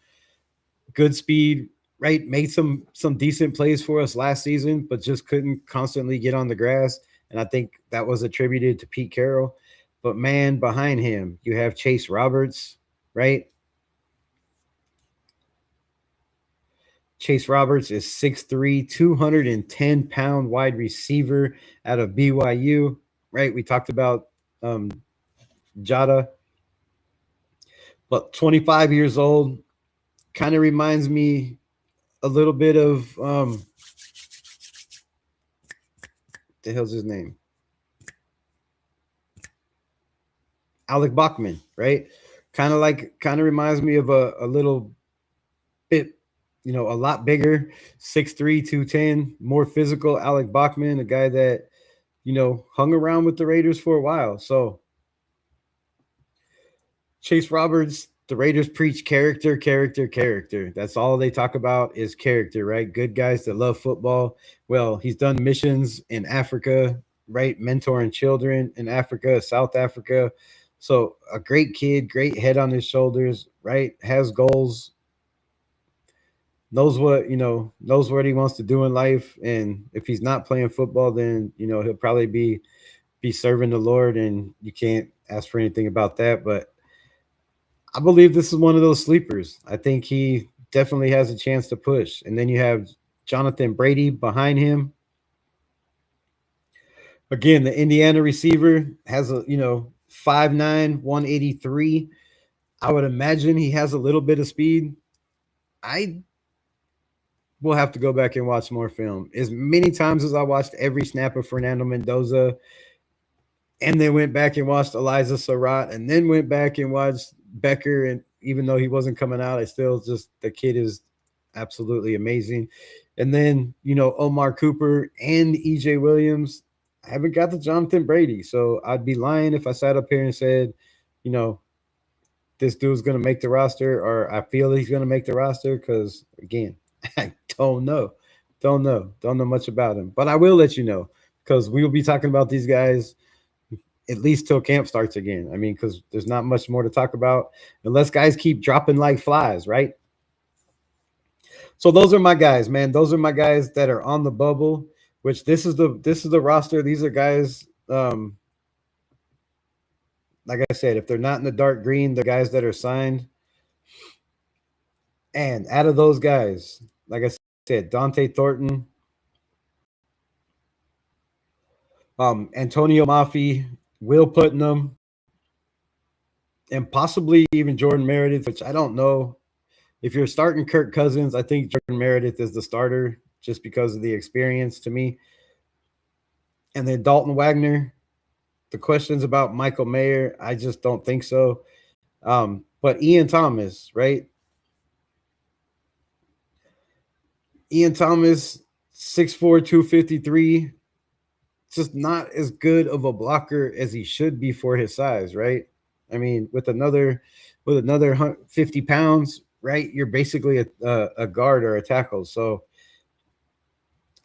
Good speed, right? Made some decent plays for us last season, but just couldn't constantly get on the grass. And I think that was attributed to Pete Carroll. But, man, behind him, you have Chase Roberts, right? Chase Roberts is 6'3", 210-pound wide receiver out of BYU, right? We talked about Jada, but 25 years old, kind of reminds me a little bit of the hell's his name? Alec Bachman, right? Kind of reminds me of a little bit, a lot bigger, 6'3", 210, more physical Alec Bachman, a guy that, hung around with the Raiders for a while. So Chase Roberts, the Raiders preach character. That's all they talk about is character, right? Good guys that love football. Well, he's done missions in Africa, right? Mentoring children in Africa, South Africa. So a great kid, great head on his shoulders, right? Has goals. knows what knows what he wants to do in life, and if he's not playing football, then he'll probably be serving the Lord, and you can't ask for anything about that. But I believe this is one of those sleepers. I think he definitely has a chance to push. And then you have Jonathan Brady behind him. Again, the Indiana receiver has a 5'9", 183. I would imagine he has a little bit of speed. I will have to go back and watch more film. As many times as I watched every snap of Fernando Mendoza, and then went back and watched Eliza Surratt, and then went back and watched Becker. And even though he wasn't coming out, I still just, the kid is absolutely amazing. And then, Omar Cooper and EJ Williams. I haven't got the Jonathan Brady. So I'd be lying if I sat up here and said, this dude's going to make the roster, or I feel he's going to make the roster. Because, again, I don't know. Don't know much about him. But I will let you know, because we will be talking about these guys at least till camp starts again. I mean, because there's not much more to talk about unless guys keep dropping like flies, right? So those are my guys, man. Those are my guys that are on the bubble. Which this is the roster. These are guys. Like I said, if they're not in the dark green, the guys that are signed. And out of those guys, like I said, Dante Thornton, Antonio Mafi, Will Putnam, and possibly even Jordan Meredith, which I don't know. If you're starting Kirk Cousins, I think Jordan Meredith is the starter just because of the experience to me. And then Dalton Wagner. The questions about Michael Mayer, I just don't think so. But Ian Thomas, right? Ian Thomas, 6'4", 253, just not as good of a blocker as he should be for his size, right? I mean, with another 50 pounds, right? You're basically a guard or a tackle. So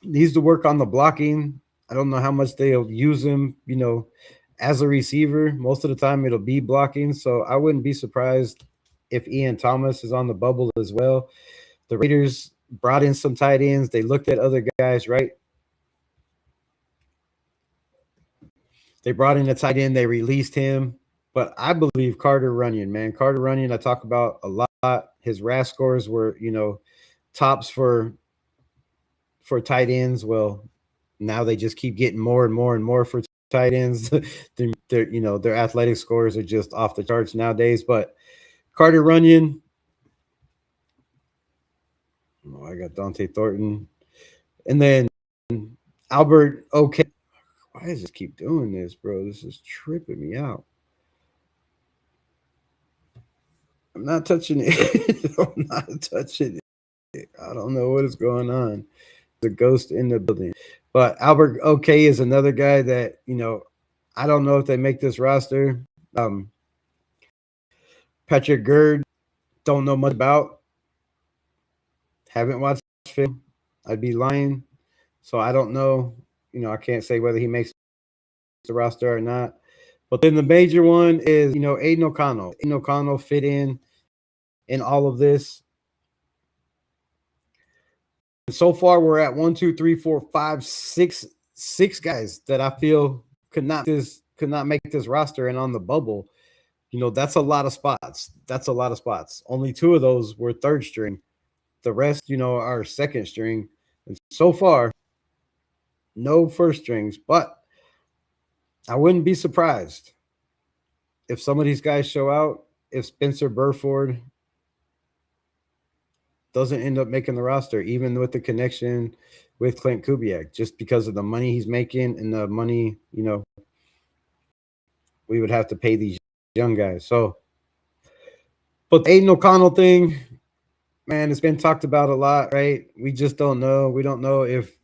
needs to work on the blocking. I don't know how much they'll use him, as a receiver. Most of the time it'll be blocking. So I wouldn't be surprised if Ian Thomas is on the bubble as well. The Raiders brought in some tight ends. They looked at other guys, right? They brought in a tight end. They released him. But I believe Carter Runyon, man. Carter Runyon, I talk about a lot. His RAS scores were, tops for tight ends. Well, now they just keep getting more and more and more for tight ends. Their athletic scores are just off the charts nowadays. But Carter Runyon, I got Dante Thornton, and then Albert. Okay, why does this keep doing this, bro? This is tripping me out. I'm not touching it. I'm not touching it. I don't know what is going on. The ghost in the building. But Albert OK is another guy that, I don't know if they make this roster. Patrick Gerd, don't know much about. Haven't watched film. I'd be lying. So I don't know. I can't say whether he makes the roster or not. But then the major one is, Aiden O'Connell. Aiden O'Connell fit in all of this. And so far, we're at 1, 2, 3, 4, 5, 6 guys that I feel could not make this roster and on the bubble. That's a lot of spots. Only 2 of those were third string. The rest, are second string. And so far, no first strings. But I wouldn't be surprised if some of these guys show out, if Spencer Burford doesn't end up making the roster, even with the connection with Clint Kubiak, just because of the money he's making and the money, we would have to pay these young guys. So, but the Aiden O'Connell thing, man, it's been talked about a lot, right? We just don't know. We don't know if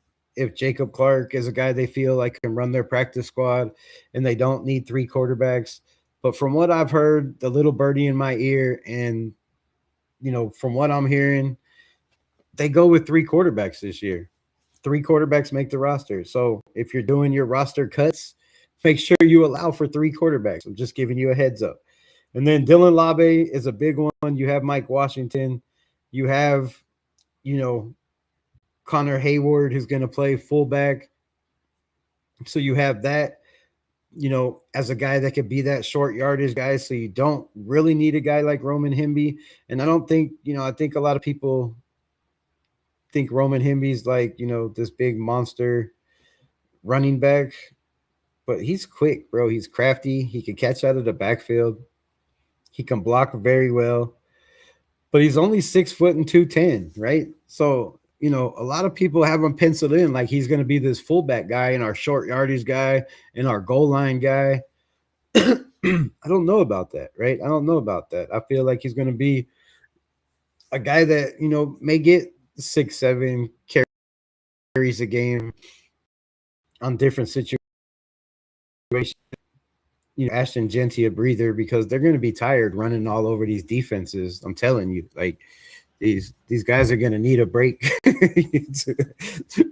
Jacob Clark is a guy they feel like can run their practice squad and they don't need 3 quarterbacks. But from what I've heard, the little birdie in my ear, and, from what I'm hearing, they go with 3 quarterbacks this year. 3 quarterbacks make the roster. So if you're doing your roster cuts, make sure you allow for 3 quarterbacks. I'm just giving you a heads up. And then Dylan Labe is a big one. You have Mike Washington. You have Connor Hayward who's going to play fullback. So you have that, as a guy that could be that short yardage guy. So you don't really need a guy like Roman Himby. And I don't think, I think a lot of people think Roman Himby's like, this big monster running back, but he's quick, bro. He's crafty. He can catch out of the backfield. He can block very well, but he's only 6 foot and 210, right? So, a lot of people have him penciled in like he's going to be this fullback guy and our short yardage guy and our goal line guy. I don't know about that, right? I don't know about that. I feel like he's going to be a guy that, may get 6, 7 carries a game on different situations. Ashton Genty a breather because they're going to be tired running all over these defenses. I'm telling you, like these guys are going to need a break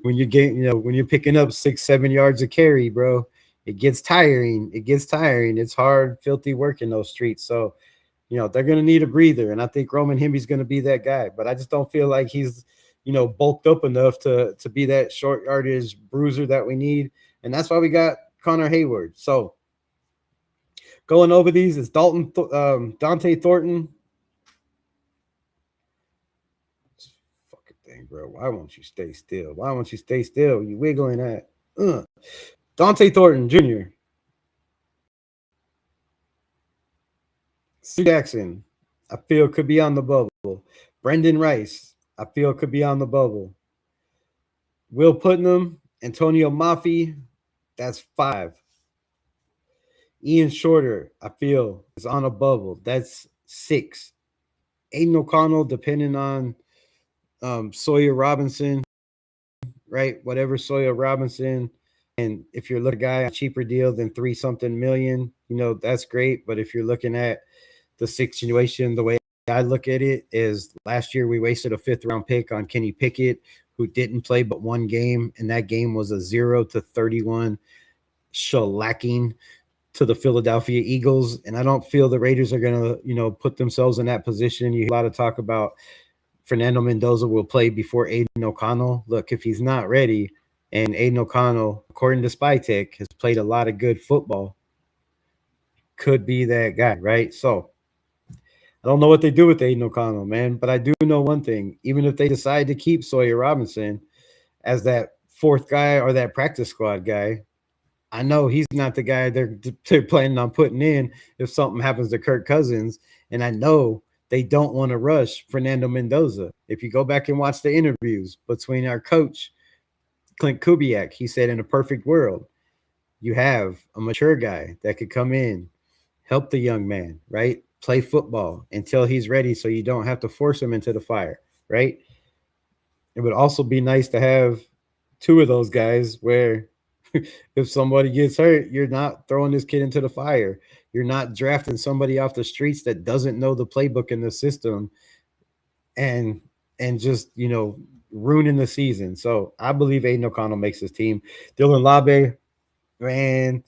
when you're getting, when you're picking up 6, 7 yards of carry, bro. It gets tiring. It's hard, filthy work in those streets. So, they're going to need a breather. And I think Roman Himby's going to be that guy. But I just don't feel like he's, bulked up enough to be that short yardage bruiser that we need. And that's why we got Connor Hayward. So going over these is Dante Thornton. Fucking thing, bro. Why won't you stay still? You wiggling at. Dante Thornton Jr. Sue Jackson, I feel could be on the bubble. Brendan Rice, I feel could be on the bubble. Will Putnam, Antonio Maffei, that's 5. Ian Shorter, I feel, is on a bubble. That's 6. Aiden O'Connell, depending on Sawyer Robinson, right? Whatever Sawyer Robinson. And if you're looking at a guy on a cheaper deal than 3-something million, that's great. But if you're looking at the situation, the way I look at it is last year we wasted a 5th-round pick on Kenny Pickett, who didn't play but one game, and that game was a 0-31 shellacking to the Philadelphia Eagles. And I don't feel the Raiders are going to, put themselves in that position. You hear a lot of talk about Fernando Mendoza will play before Aiden O'Connell. Look, if he's not ready, and Aiden O'Connell, according to Spytech, has played a lot of good football, could be that guy, right? So I don't know what they do with Aiden O'Connell, man, but I do know one thing. Even if they decide to keep Sawyer Robinson as that 4th guy or that practice squad guy, I know he's not the guy they're planning on putting in if something happens to Kirk Cousins. And I know they don't want to rush Fernando Mendoza. If you go back and watch the interviews between our coach, Clint Kubiak, he said in a perfect world, you have a mature guy that could come in, help the young man, right? Play football until he's ready so you don't have to force him into the fire, right? It would also be nice to have 2 of those guys where if somebody gets hurt, you're not throwing this kid into the fire. You're not drafting somebody off the streets that doesn't know the playbook in the system and just, ruining the season. So I believe Aiden O'Connell makes his team. Dylan Labe, man,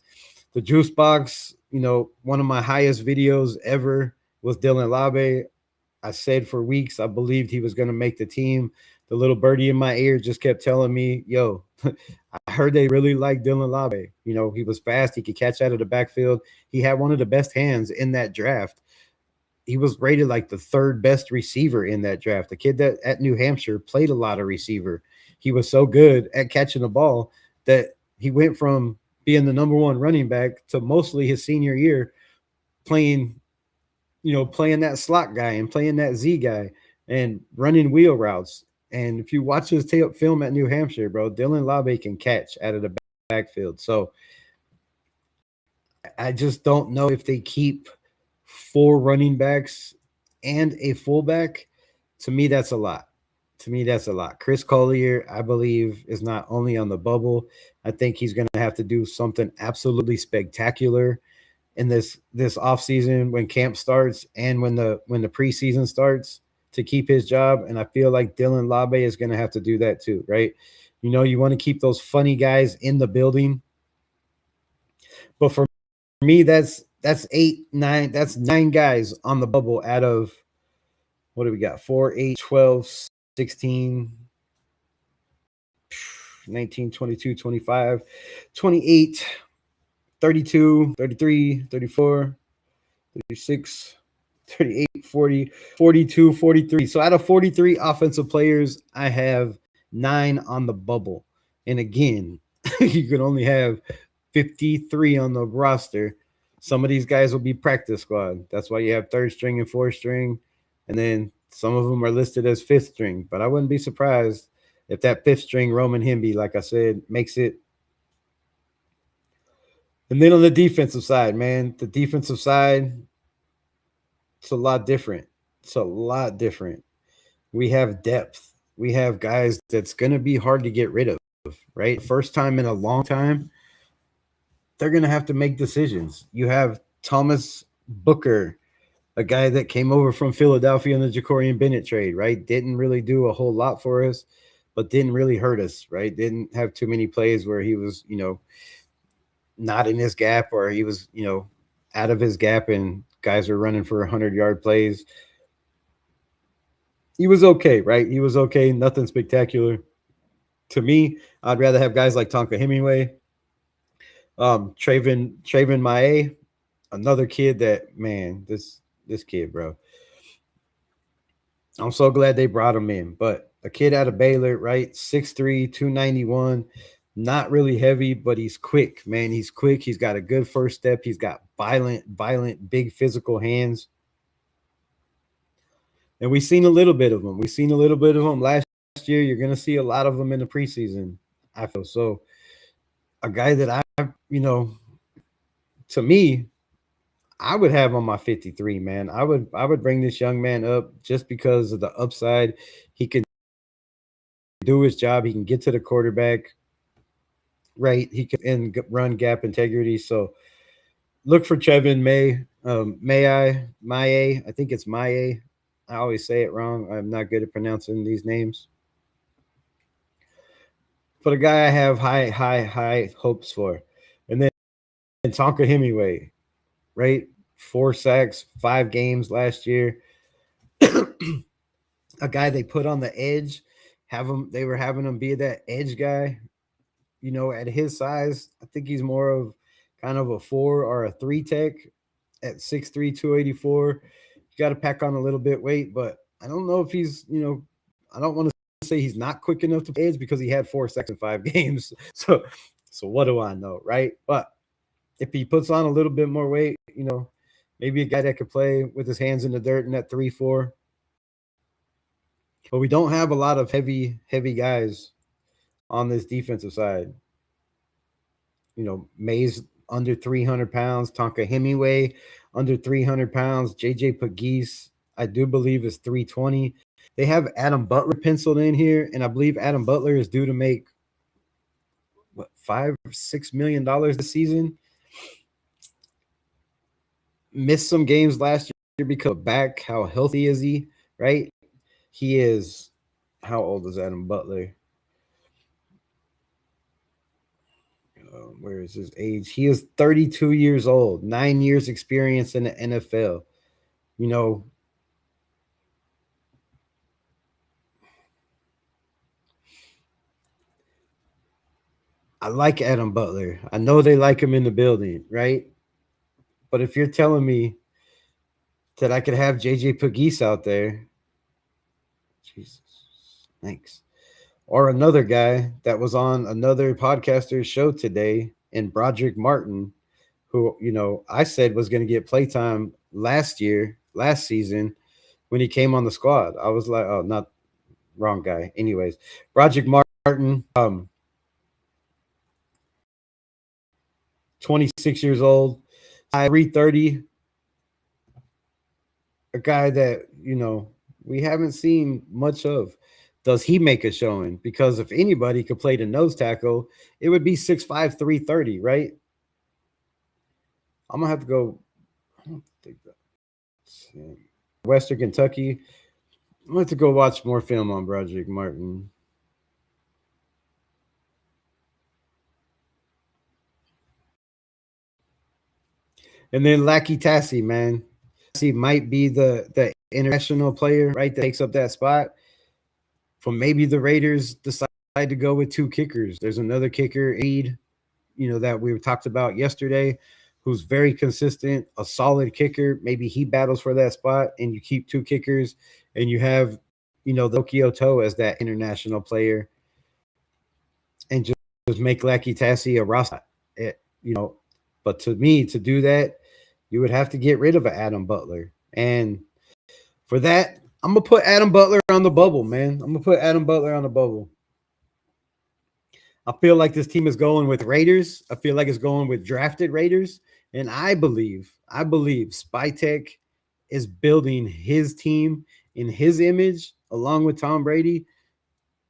the juice box, one of my highest videos ever was Dylan Labe. I said for weeks I believed he was going to make the team. The little birdie in my ear just kept telling me, yo, I heard they really like Dylan Labe. He was fast. He could catch out of the backfield. He had one of the best hands in that draft. He was rated like the 3rd best receiver in that draft. The kid that at New Hampshire played a lot of receiver. He was so good at catching the ball that he went from being the number 1 running back to mostly his senior year playing that slot guy and playing that Z guy and running wheel routes. And if you watch his film at New Hampshire, bro, Dylan Labe can catch out of the backfield. So I just don't know if they keep 4 running backs and a fullback. To me, that's a lot. Chris Collier, I believe, is not only on the bubble. I think he's going to have to do something absolutely spectacular in this offseason when camp starts and when the preseason starts to keep his job. And I feel like Dylan Labe is going to have to do that too, right? You want to keep those funny guys in the building. But for me, that's 8, 9, that's 9 guys on the bubble out of, what do we got? 4, 8, 12, 16, 19, 22, 25, 28, 32, 33, 34, 36, 38, 40, 42, 43. So out of 43 offensive players, I have 9 on the bubble. And again, you can only have 53 on the roster. Some of these guys will be practice squad. That's why you have third string and fourth string. And then some of them are listed as fifth string. But I wouldn't be surprised if that fifth string Roman Himby, like I said, makes it. And then on the defensive side, man, the defensive side, it's a lot different. It's a lot different. We have depth. We have guys that's going to be hard to get rid of, right? First time in a long time, they're going to have to make decisions. You have Thomas Booker, a guy that came over from Philadelphia in the Jacorian Bennett trade, right? Didn't really do a whole lot for us, but didn't really hurt us, right? Didn't have too many plays where he was, not in his gap or he was, out of his gap and guys were running for 100-yard plays. He was okay, right? He was okay. Nothing spectacular. To me, I'd rather have guys like Tonka Hemingway, Traven Mae, another kid that, man, this kid, bro. I'm so glad they brought him in. But a kid out of Baylor, right? 6'3", 291, not really heavy, but he's quick, man. He's quick. He's got a good first step. He's got violent, big physical hands. And we've seen a little bit of them. We've seen a little bit of them last year. You're going to see a lot of them in the preseason, I feel. So a guy that to me, I would have on my 53, man. I would bring this young man up just because of the upside. He can do his job. He can get to the quarterback, right? He can run gap integrity. So look for Trevin Maye. I think it's Maye. I always say it wrong. I'm not good at pronouncing these names. But a guy I have high hopes for. And then Tonka Hemingway, right? 4 sacks, 5 games last year. A guy they put on the edge, they were having him be that edge guy. At his size, I think he's more of kind of a 4 or a 3 tech at 6'3", 284. You got to pack on a little bit weight, but I don't know if he's, I don't want to say he's not quick enough to play edge because he had 4 sacks in 5 games. So what do I know, right? But if he puts on a little bit more weight, maybe a guy that could play with his hands in the dirt in that 3-4. But we don't have a lot of heavy guys on this defensive side. Mays under 300 pounds, Tonka Hemingway under 300 pounds, JJ Pegues, I do believe is 320. They have Adam Butler penciled in here, and I believe Adam Butler is due to make $5-6 million this season. Missed some games last year because of back. How healthy is he? Right? He is. How old is Adam Butler? Where is his age? He is 32 years old, 9 years experience in the NFL. I like Adam Butler. I know they like him in the building, right? But if you're telling me that I could have JJ Pegues out there, Jesus, thanks. Or another guy that was on another podcaster's show today, and Broderick Martin, who, I said was going to get playtime last season when he came on the squad. I was like, oh, not wrong guy. Anyways, Broderick Martin, 26 years old, 330, a guy that, we haven't seen much of. Does he make a showing? Because if anybody could play the nose tackle, it would be 6'5", 330, right? I'm going to have to go. I don't think that's Western Kentucky. I'm going to have to go watch more film on Broderick Martin. And then Lackey Tassie, man. Tassie might be the international player, right, that takes up that spot. from maybe the Raiders decide to go with 2 kickers. There's another kicker, Aid, that we talked about yesterday, who's very consistent, a solid kicker. Maybe he battles for that spot, and you keep 2 kickers, and you have, the Tokyo Toe as that international player, and just make Lackey Tassie a roster. But to me, to do that, you would have to get rid of an Adam Butler. And for that, I'm going to put Adam Butler on the bubble, man. I'm going to put Adam Butler on the bubble. I feel like this team is going with Raiders. I feel like it's going with drafted Raiders. And I believe Spytek is building his team in his image along with Tom Brady.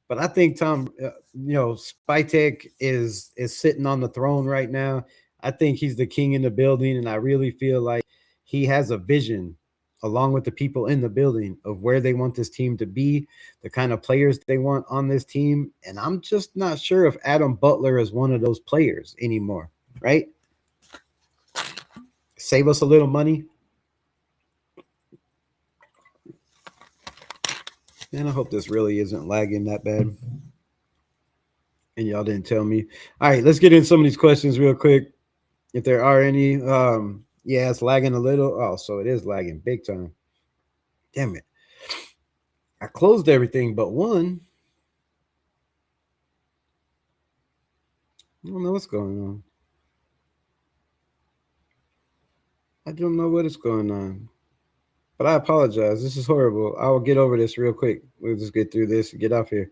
But I think Spytek is sitting on the throne right now. I think he's the king in the building, and I really feel like he has a vision along with the people in the building of where they want this team to be, the kind of players they want on this team. And I'm just not sure if Adam Butler is one of those players anymore, right? Save us a little money. Man, I hope this really isn't lagging that bad. And y'all didn't tell me. All right, let's get in some of these questions real quick, if there are any. Yeah, it's lagging a little. Oh, so it is lagging big time. Damn it. I closed everything but one. I don't know what's going on. I don't know what is going on. But I apologize. This is horrible. I will get over this real quick. We'll just get through this and get off here.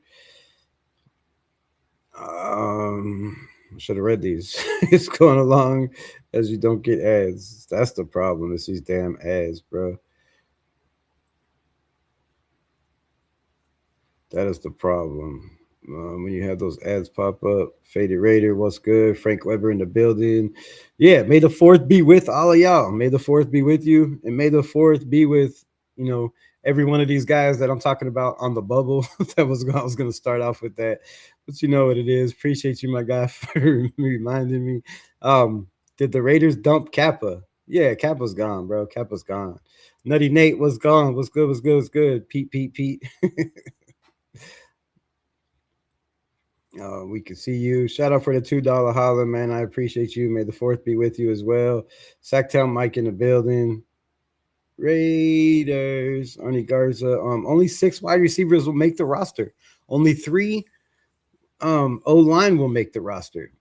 I should have read these. It's going along as you don't get ads. That's the problem. It's these damn ads, bro. That is the problem. When you have those ads pop up. Faded Raider, what's good? Frank Weber in the building. Yeah, may the 4th be with all of y'all. May the 4th be with you. And may the 4th be with, every one of these guys that I'm talking about on the bubble. I was going to start off with that. But you know what it is. Appreciate you, my guy, for reminding me. Did the Raiders dump Kappa? Yeah, Kappa's gone, bro. Kappa's gone. Nutty Nate was gone. What's good? What's good? What's good? Pete. We can see you. Shout out for the $2 holler, man. I appreciate you. May the 4th be with you as well. Sacktown Mike in the building. Raiders. Arnie Garza. Only 6 wide receivers will make the roster. Only 3 O-line will make the roster.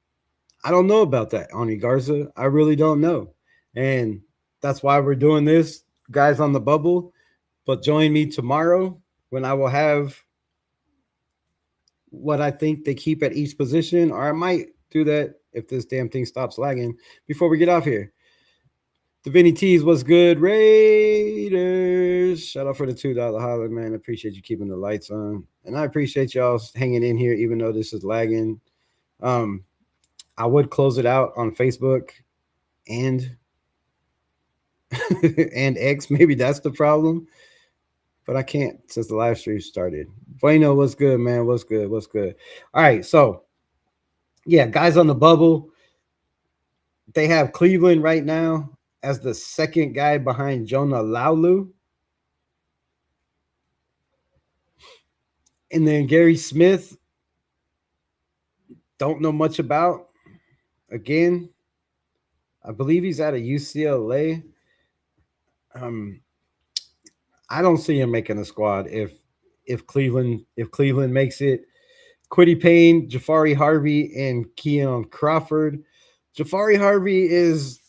I don't know about that, Arnie Garza. I really don't know. And that's why we're doing this, guys on the bubble. But join me tomorrow when I will have what I think they keep at each position, or I might do that if this damn thing stops lagging before we get off here. The Vinny T's, what's good? Raiders. Shout out for the $2 holler, man. I appreciate you keeping the lights on. And I appreciate y'all hanging in here, even though this is lagging. I would close it out on Facebook and and X. Maybe that's the problem. But I can't since the live stream started. Bueno, what's good, man? What's good? What's good? All right, so yeah, guys on the bubble. They have Cleveland right now as the second guy behind Jonah Laulu. And then Gary Smith, don't know much about. Again, I believe he's out of UCLA. I don't see him making a squad if Cleveland makes it. Quiddy Payne, Jafari Harvey, and Keon Crawford. Jafari Harvey is,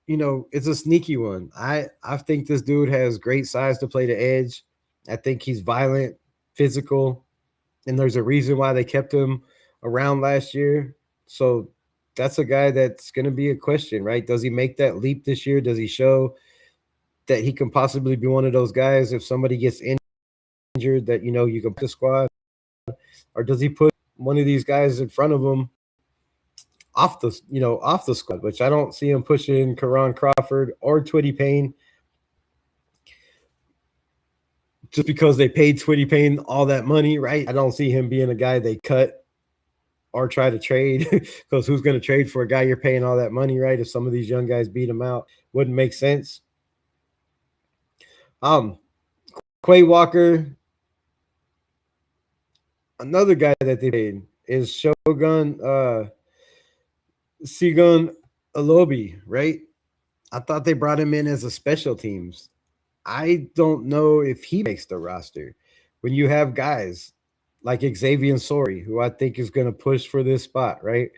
it's a sneaky one. I think this dude has great size to play the edge. I think he's violent, physical, and there's a reason why they kept him around last year. So that's a guy that's going to be a question, right? Does he make that leap this year? Does he show that he can possibly be one of those guys if somebody gets injured that, you can put the squad? Or does he put one of these guys in front of him off the squad, which I don't see him pushing Karan Crawford or Twitty Payne just because they paid Twitty Payne all that money, right? I don't see him being a guy they cut or try to trade because who's going to trade for a guy you're paying all that money, right? If some of these young guys beat him out, wouldn't make sense. Quay Walker, Another guy that they paid is Sigun Alobi, right? I thought they brought him in as a special teams. I don't know if he makes the roster. When you have guys like Xavier Sori, who I think is going to push for this spot, right?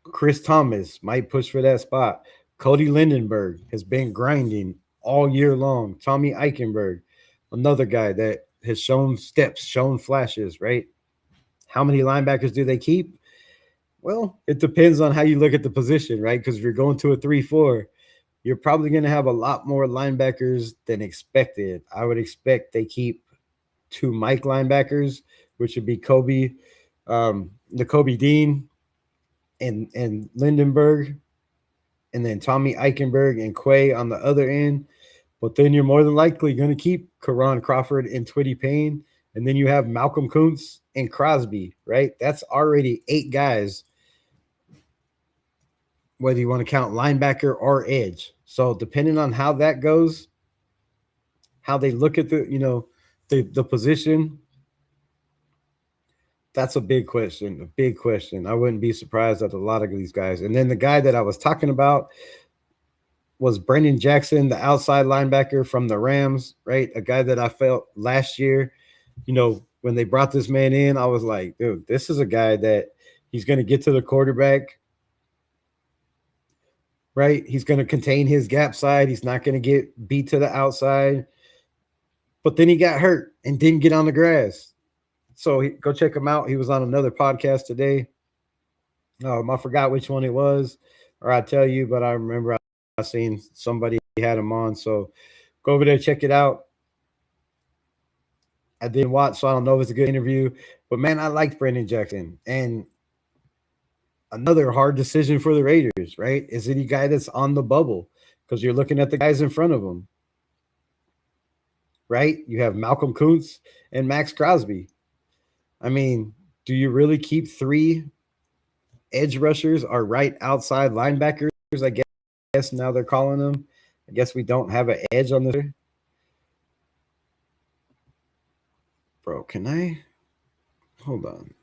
Chris Thomas might push for that spot. Cody Lindenberg has been grinding all year long. Tommy Eichenberg, another guy that has shown steps, shown flashes, right? How many linebackers do they keep? Well, it depends on how you look at the position, right? Because if you're going to a 3-4, you're probably going to have a lot more linebackers than expected. I would expect they keep two Mike linebackers, which would be Kobe Dean and Lindenberg, and then Tommy Eichenberg and Quay on the other end. But then you're more than likely going to keep Karan Crawford and Twitty Payne. And then you have Malcolm Kuntz and Crosby, right? That's already 8 guys, whether you want to count linebacker or edge. So depending on how that goes, how they look at the position, that's a big question. A big question. I wouldn't be surprised at a lot of these guys. And then the guy that I was talking about was Brendan Jackson, the outside linebacker from the Rams, right? A guy that I felt last year, when they brought this man in, I was like, dude, this is a guy that he's going to get to the quarterback, right? He's going to contain his gap side. He's not going to get beat to the outside. But then he got hurt and didn't get on the grass. So go check him out. He was on another podcast today. I forgot which one it was, or I'll tell you, but I remember I seen somebody had him on. So go over there, check it out. I didn't watch, so I don't know if it's a good interview. But man, I liked Brendan Jackson. And another hard decision for the Raiders, right? Is it a guy that's on the bubble? Because you're looking at the guys in front of him, right? You have Malcolm Kuntz and Max Crosby. I mean, do you really keep 3 edge rushers or right outside linebackers? I guess now they're calling them. I guess we don't have an edge on this. Bro, can I? Hold on.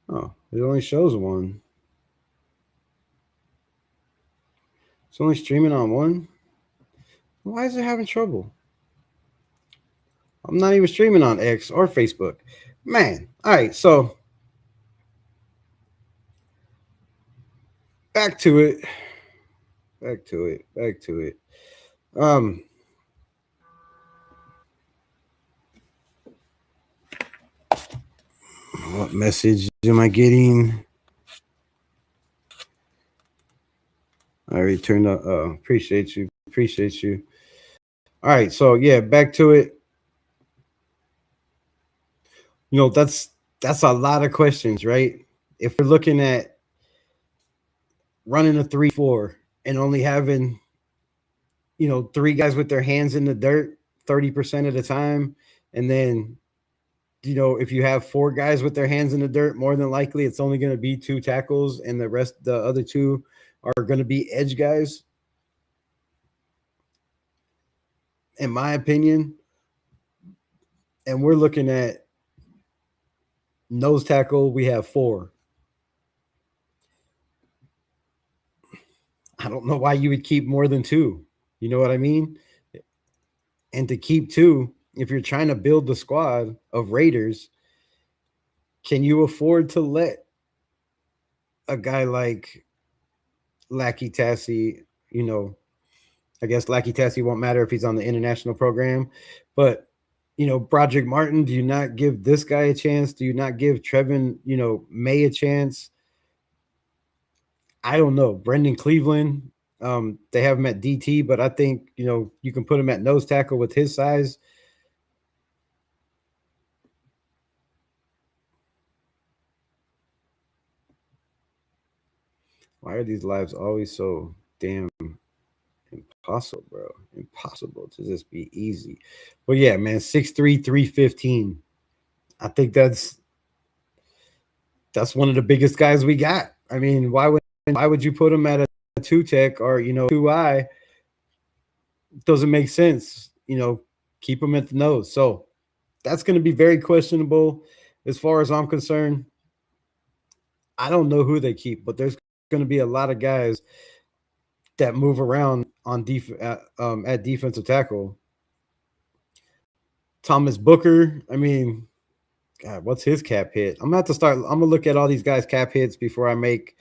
Oh, it only shows one. It's only streaming on one. Why is it having trouble? I'm not even streaming on X or Facebook. Man, all right, so back to it. Back to it. Back to it. What message am I getting? I already turned up. Appreciate you. Appreciate you. All right, so yeah, back to it. That's a lot of questions, right? If we're looking at running a 3-4 and only having 3 guys with their hands in the dirt 30% of the time, and then if you have 4 guys with their hands in the dirt, more than likely it's only going to be 2 tackles, and the other 2 are going to be edge guys. In my opinion, and we're looking at nose tackle, we have 4. I don't know why you would keep more than 2. You know what I mean? And to keep 2, if you're trying to build the squad of Raiders, can you afford to let a guy like Lackey Tassie, I guess Lackey Tassie won't matter if he's on the international program, but Broderick Martin, do you not give this guy a chance? Do you not give Trevin, May a chance? I don't know. Brendan Cleveland, they have him at DT, but I think, you can put him at nose tackle with his size. Why are these lives always so damn Impossible, bro. Impossible to just be easy. But yeah, man, 6'3", 315. I think that's one of the biggest guys we got. I mean, why would you put him at a two tech or two eye? Doesn't make sense. Keep him at the nose. So that's going to be very questionable as far as I'm concerned. I don't know who they keep, but there's going to be a lot of guys that move around on at defensive tackle. Thomas Booker, I mean, God, what's his cap hit? I'm gonna have to start. I'm gonna look at all these guys' cap hits before I make,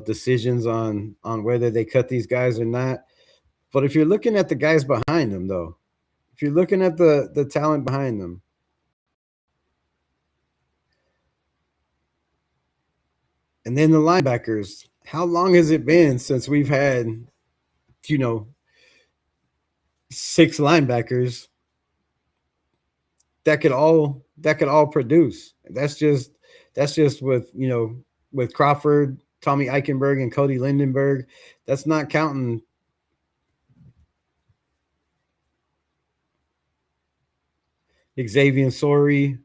decisions on whether they cut these guys or not. But if you're looking at the guys behind them, though, if you're looking at the talent behind them, and then the linebackers, how long has it been since we've had, you know, 6 linebackers that could all produce? That's just with Crawford, Tommy Eichenberg, and Cody Lindenberg. That's not counting Xavier Sori,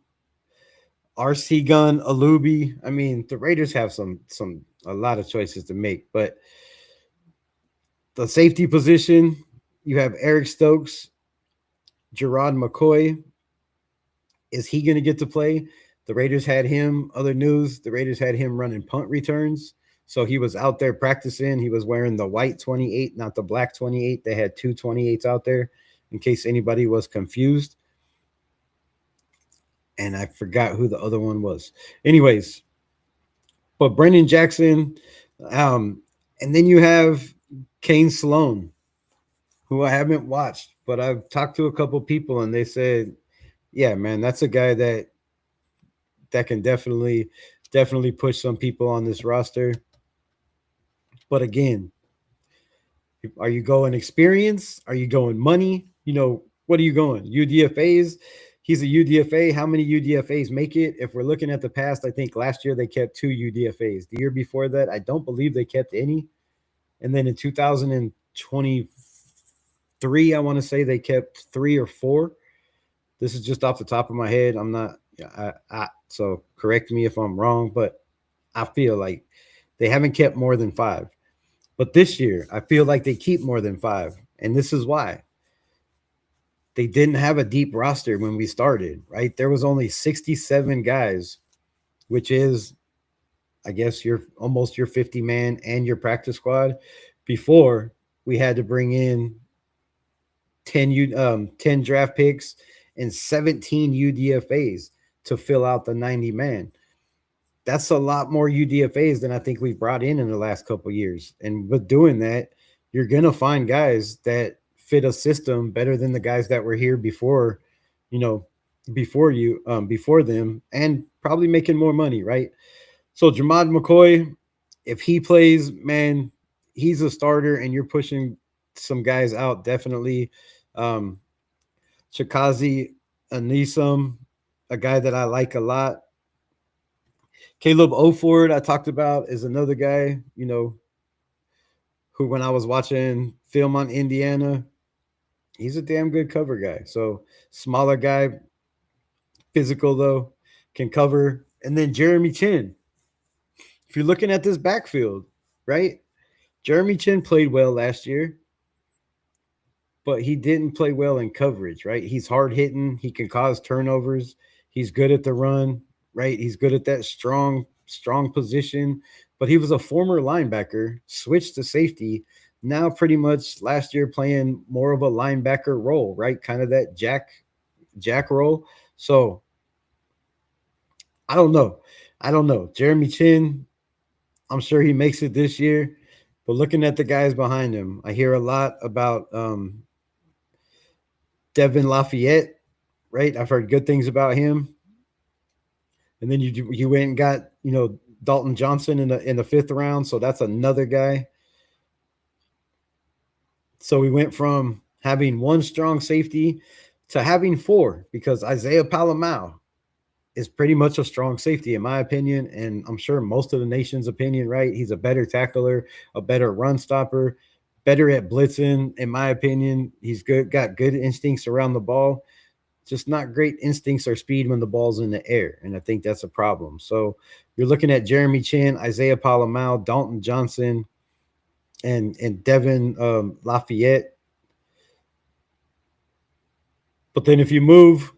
RC Gun, Alubi. I mean, the Raiders have a lot of choices to make, but the safety position, you have Eric Stokes, Gerard McCoy. Is he going to get to play? The Raiders had him. Other news, the Raiders had him running punt returns. So he was out there practicing. He was wearing the white 28, not the black 28. They had two 28s out there in case anybody was confused. And I forgot who the other one was. Anyways, but Brendan Jackson, and then you have Kane Sloan, who I haven't watched, but I've talked to a couple people and they said, yeah, man, that's a guy that can definitely push some people on this roster. But again, are you going experience? Are you going money? What are you going? UDFAs? He's a UDFA. How many UDFAs make it? If we're looking at the past, I think last year they kept 2 UDFAs. The year before that, I don't believe they kept any. And then in 2023, I want to say they kept 3 or 4. This is just off the top of my head. I'm not, so correct me if I'm wrong, but I feel like they haven't kept more than 5. But this year, I feel like they keep more than 5. And this is why. They didn't have a deep roster when we started, right? There was only 67 guys, which is, I guess, you're almost your 50-man and your practice squad. Before, we had to bring in 10 draft picks and 17 UDFAs to fill out the 90-man. That's a lot more UDFAs than I think we've brought in the last couple of years. And with doing that, you're going to find guys that fit a system better than the guys that were here before them, and probably making more money, right? So Jamad McCoy, if he plays, man, he's a starter, and you're pushing some guys out, definitely. Chikazi Anisum, a guy that I like a lot. Caleb Oford, I talked about, is another guy, who when I was watching film on Indiana, he's a damn good cover guy. So smaller guy, physical though, can cover. And then Jeremy Chin. If you're looking at this backfield, right? Jeremy Chin played well last year, but he didn't play well in coverage, right? He's hard hitting. He can cause turnovers. He's good at the run, right? He's good at that strong position, but he was a former linebacker, switched to safety. Now pretty much last year playing more of a linebacker role, right? Kind of that jack role. So I don't know. Jeremy Chin, I'm sure he makes it this year, but looking at the guys behind him, I hear a lot about Devin Lafayette, right? I've heard good things about him. And then you went and got, Dalton Johnson in the 5th round, so that's another guy. So we went from having 1 strong safety to having 4, because Isaiah Palamau is pretty much a strong safety, in my opinion, and I'm sure most of the nation's opinion, right? He's a better tackler, a better run stopper, better at blitzing, in my opinion. He's got good instincts around the ball, just not great instincts or speed when the ball's in the air. And I think that's a problem. So you're looking at Jeremy Chin, Isaiah Palomau, Dalton Johnson, and Devin Lafayette. But then if you move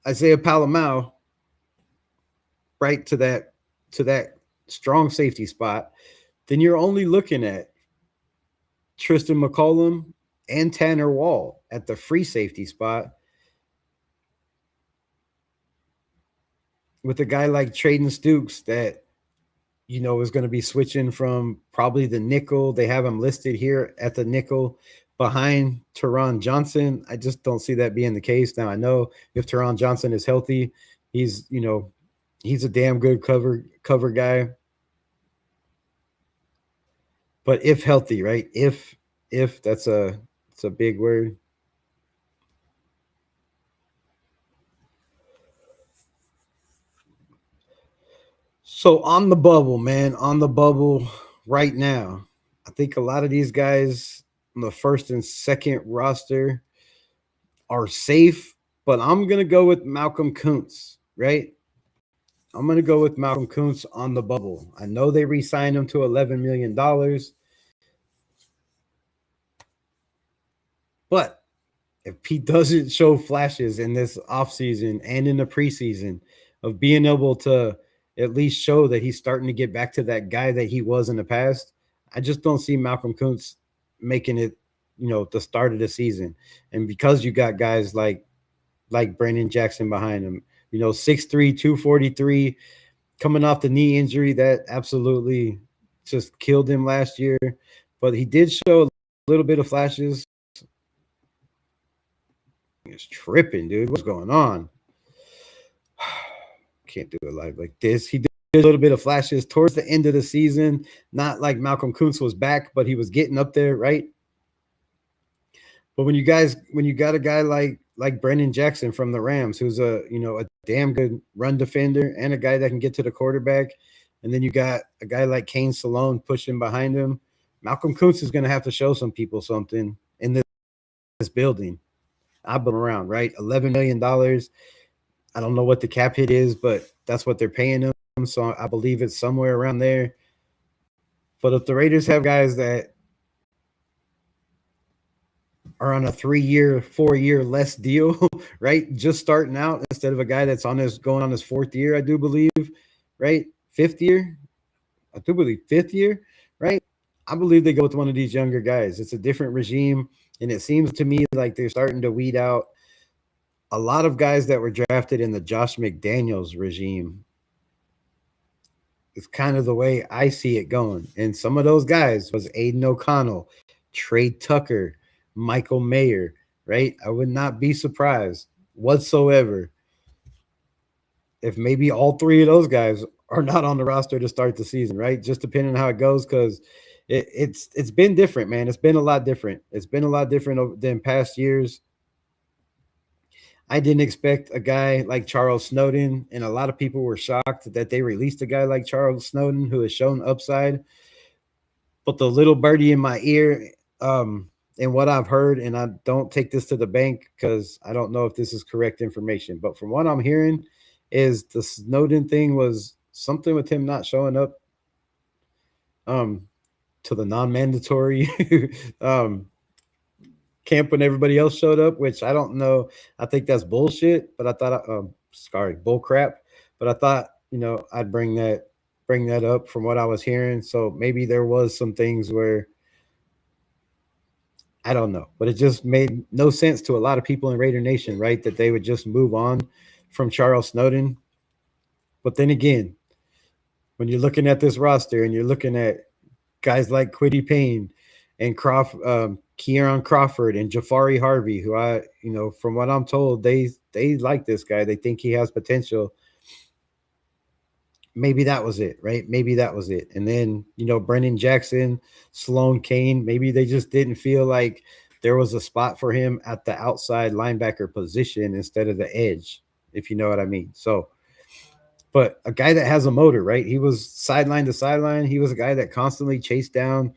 Isaiah Palomau right to that strong safety spot, then you're only looking at Tristan McCollum and Tanner Wall at the free safety spot, with a guy like Traden Stukes that is going to be switching from probably the nickel. They have him listed here at the nickel behind Teron Johnson. I just don't see that being the case. Now I know if Teron Johnson is healthy, he's a damn good cover guy. But if healthy, right? If it's a big word. So on the bubble, man, on the bubble right now, I think a lot of these guys on the first and second roster are safe, but I'm going to go with Malcolm Kuntz, right? I'm going to go with Malcolm Kuntz on the bubble. I know they re-signed him to $11 million, but if he doesn't show flashes in this offseason and in the preseason of being able to at least show that he's starting to get back to that guy that he was in the past, I just don't see Malcolm Kuntz making it, the start of the season. And because you got guys like Brandon Jackson behind him, 6'3", 243, coming off the knee injury that absolutely just killed him last year. But he did show a little bit of flashes. It's tripping, dude. What's going on? Can't do it live like this. He did a little bit of flashes towards the end of the season. Not like Malcolm Kuntz was back, but he was getting up there, right? But when you got a guy like Brendan Jackson from the Rams, who's a damn good run defender and a guy that can get to the quarterback, and then you got a guy like Kane Salone pushing behind him, Malcolm Kuntz is going to have to show some people something in this building. I've been around, right? $11 million. I don't know what the cap hit is, but that's what they're paying him. So I believe it's somewhere around there. But if the Raiders have guys that are on a 3-year, 4-year less deal, right? Just starting out instead of a guy that's going on his 4th year, I do believe, right? 5th year, I do believe 5th year, right? I believe they go with one of these younger guys. It's a different regime, and it seems to me like they're starting to weed out a lot of guys that were drafted in the Josh McDaniels regime. It's kind of the way I see it going. And some of those guys was Aiden O'Connell, Trey Tucker, Michael Mayer, right? I would not be surprised whatsoever if maybe all 3 of those guys are not on the roster to start the season, right? Just depending on how it goes, because it's been different, man. It's been a lot different. It's been a lot different than past years. I didn't expect a guy like Charles Snowden, and a lot of people were shocked that they released a guy like Charles Snowden who has shown upside. But the little birdie in my ear, and what I've heard, and I don't take this to the bank because I don't know if this is correct information, but from what I'm hearing is the Snowden thing was something with him not showing up to the non-mandatory camp when everybody else showed up, which I don't know. I think that's bullshit, but I thought, bull crap. But I thought, I'd bring that up from what I was hearing. So maybe there was some things where I don't know, but it just made no sense to a lot of people in Raider Nation, right? That they would just move on from Charles Snowden. But then again, when you're looking at this roster and you're looking at guys like Kwity Payne and Kieran Crawford and Jafari Harvey, who from what I'm told, they like this guy. They think he has potential. Maybe that was it, right? Maybe that was it. And then, Brendan Jackson, Sloan Kane, maybe they just didn't feel like there was a spot for him at the outside linebacker position instead of the edge, if you know what I mean. So, but a guy that has a motor, right? He was sideline to sideline. He was a guy that constantly chased down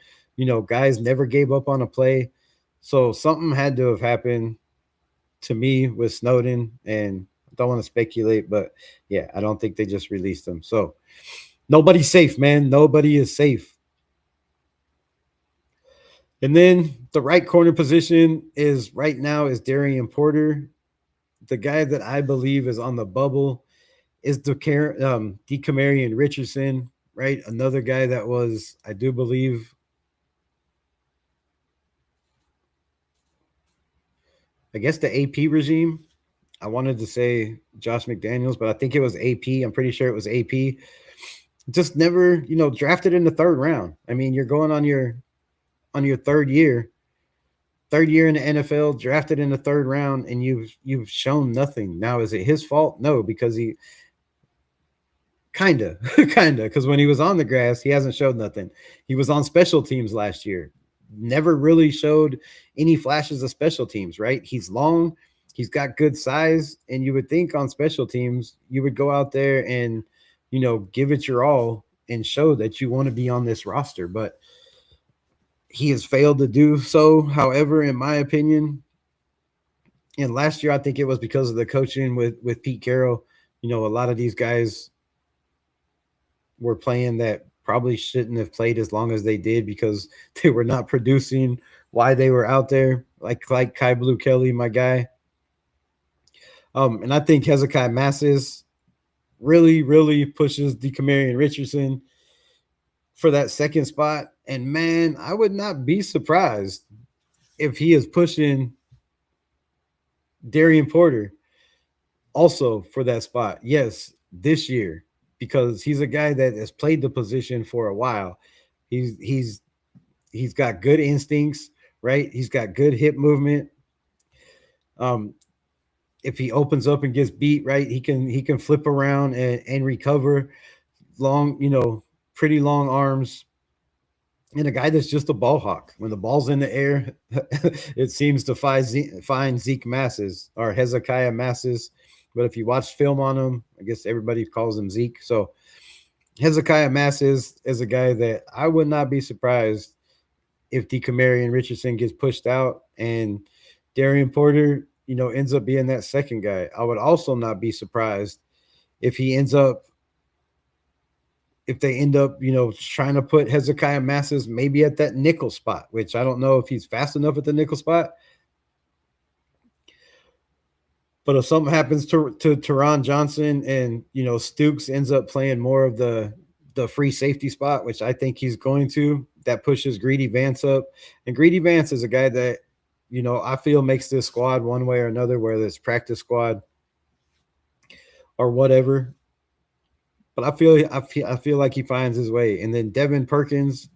Guys never gave up on a play. So something had to have happened to me with Snowden, and I don't want to speculate, but yeah, I don't think they just released him. So nobody's safe, man. Nobody is safe. And then the right corner position is right now is Darian Porter. The guy that I believe is on the bubble is DeCamarion Richardson, right? Another guy that was, I do believe, I guess the AP regime. I wanted to say Josh McDaniels, but I think it was AP. I'm pretty sure it was AP. Just never, drafted in the third round. I mean, you're going on your third year in the NFL, drafted in the third round, and you've shown nothing. Now, is it his fault? No, because he kinda, kinda, because when he was on the grass, he hasn't showed nothing. He was on special teams last year, never really showed any flashes of special teams. Right? He's long, he's got good size, and you would think on special teams you would go out there and give it your all and show that you want to be on this roster, but he has failed to do so. However, in my opinion, and last year I think it was because of the coaching with Pete Carroll. A lot of these guys were playing that probably shouldn't have played as long as they did because they were not producing why they were out there, like Kai Blue Kelly, my guy. And I think Hezekiah Massis really, really pushes DeCamarion Richardson for that second spot. And man, I would not be surprised if he is pushing Darian Porter also for that spot. Yes, this year, because he's a guy that has played the position for a while. He's got good instincts, right? He's got good hip movement. If he opens up and gets beat, right, he can flip around and recover. Long, pretty long arms. And a guy that's just a ball hawk. When the ball's in the air, it seems to find Zeke Massis or Hezekiah Massis. But if you watch film on him, I guess everybody calls him Zeke. So Hezekiah Massis is a guy that I would not be surprised if DeCamarion Richardson gets pushed out and Darian Porter, ends up being that second guy. I would also not be surprised if they end up, trying to put Hezekiah Massis maybe at that nickel spot, which I don't know if he's fast enough at the nickel spot. But if something happens to Teron Johnson and, Stukes ends up playing more of the free safety spot, which I think he's going to, that pushes Greedy Vance up. And Greedy Vance is a guy that, I feel makes this squad one way or another, whether it's practice squad or whatever. But I feel like he finds his way. And then Devin Perkins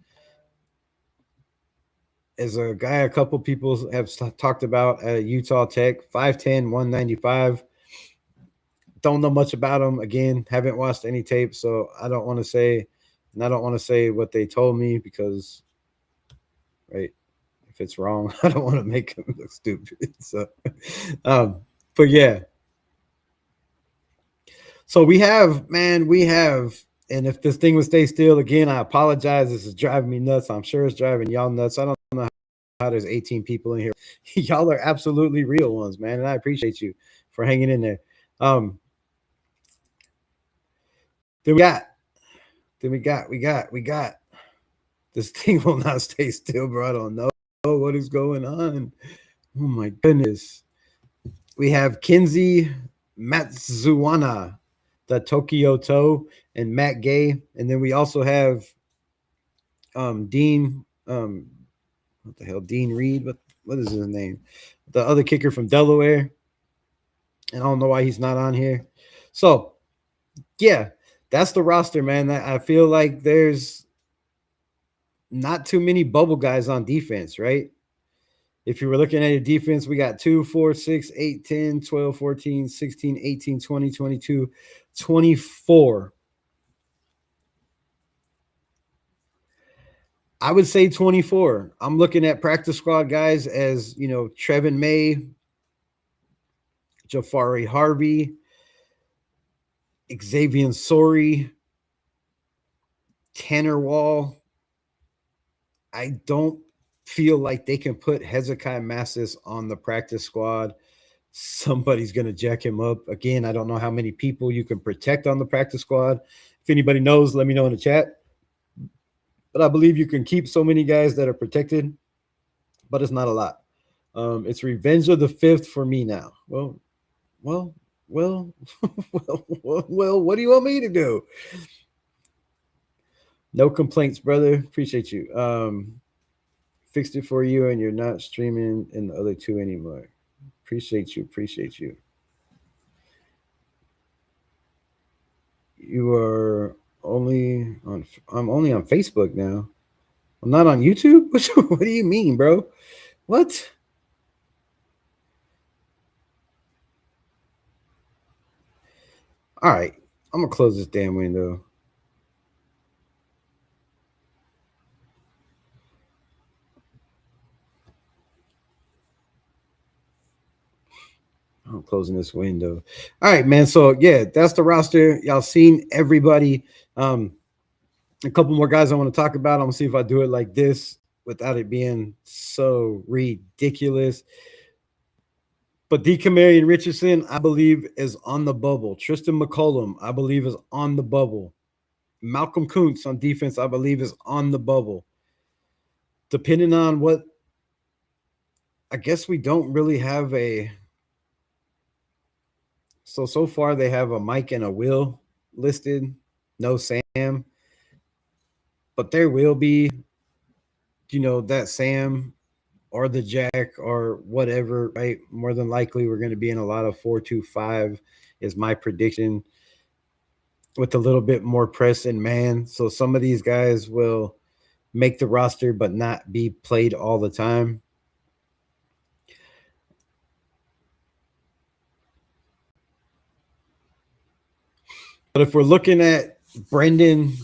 is a guy a couple people have talked about at Utah Tech, 5'10", 195. Don't know much about him. Again, haven't watched any tape, so I don't want to say, and I don't want to say what they told me because, right, if it's wrong, I don't want to make him look stupid. So, but yeah. So we have, and if this thing would stay still again, I apologize. This is driving me nuts. I'm sure it's driving y'all nuts. I don't know how there's 18 people in here. Y'all are absolutely real ones, man, and I appreciate you for hanging in there. Then we got. This thing will not stay still, bro. I don't know what is going on. Oh my goodness. We have Kinsey Matsuwana, the Tokyo Toe, and Matt Gay. And then we also have Dean, what the hell, Dean Reed? What is his name? The other kicker from Delaware. And I don't know why he's not on here. So, yeah, that's the roster, man. I feel like there's not too many bubble guys on defense, right? If you were looking at your defense, we got 2, 4, 6, 8, 10, 12, 14, 16, 18, 20, 22, 24. I would say 24. I'm looking at practice squad guys as, Trevin May, Jafari Harvey, Xavier Sori, Tanner Wall, I don't feel like they can put Hezekiah Massis on the practice squad. Somebody's going to jack him up. Again, I don't know how many people you can protect on the practice squad. If anybody knows, let me know in the chat. But I believe you can keep so many guys that are protected, but it's not a lot. It's Revenge of the Fifth for me now. Well, well, well, what do you want me to do? No complaints, brother. Appreciate you. Fixed it for you, and you're not streaming in the other two anymore. Appreciate you. Appreciate you. You are only on. I'm only on Facebook now. I'm not on YouTube. What do you mean, bro? What? All right, I'm gonna close this damn window. I'm closing this window. All right, man. So yeah, that's the roster. Y'all seen everybody. A couple more guys I want to talk about. I'm gonna see if I do it like this without it being so ridiculous. But Dekamarion Richardson, I believe, is on the bubble. Tristan McCollum, I believe, is on the bubble. Malcolm Kuntz on defense, I believe, is on the bubble. Depending on what, I guess we don't really have a. So far they have a Mike and a Will listed. No Sam, but there will be, that Sam or the Jack or whatever, right? More than likely, we're going to be in a lot of 4-2-5 is my prediction, with a little bit more press and man. So some of these guys will make the roster but not be played all the time. But if we're looking at Brendan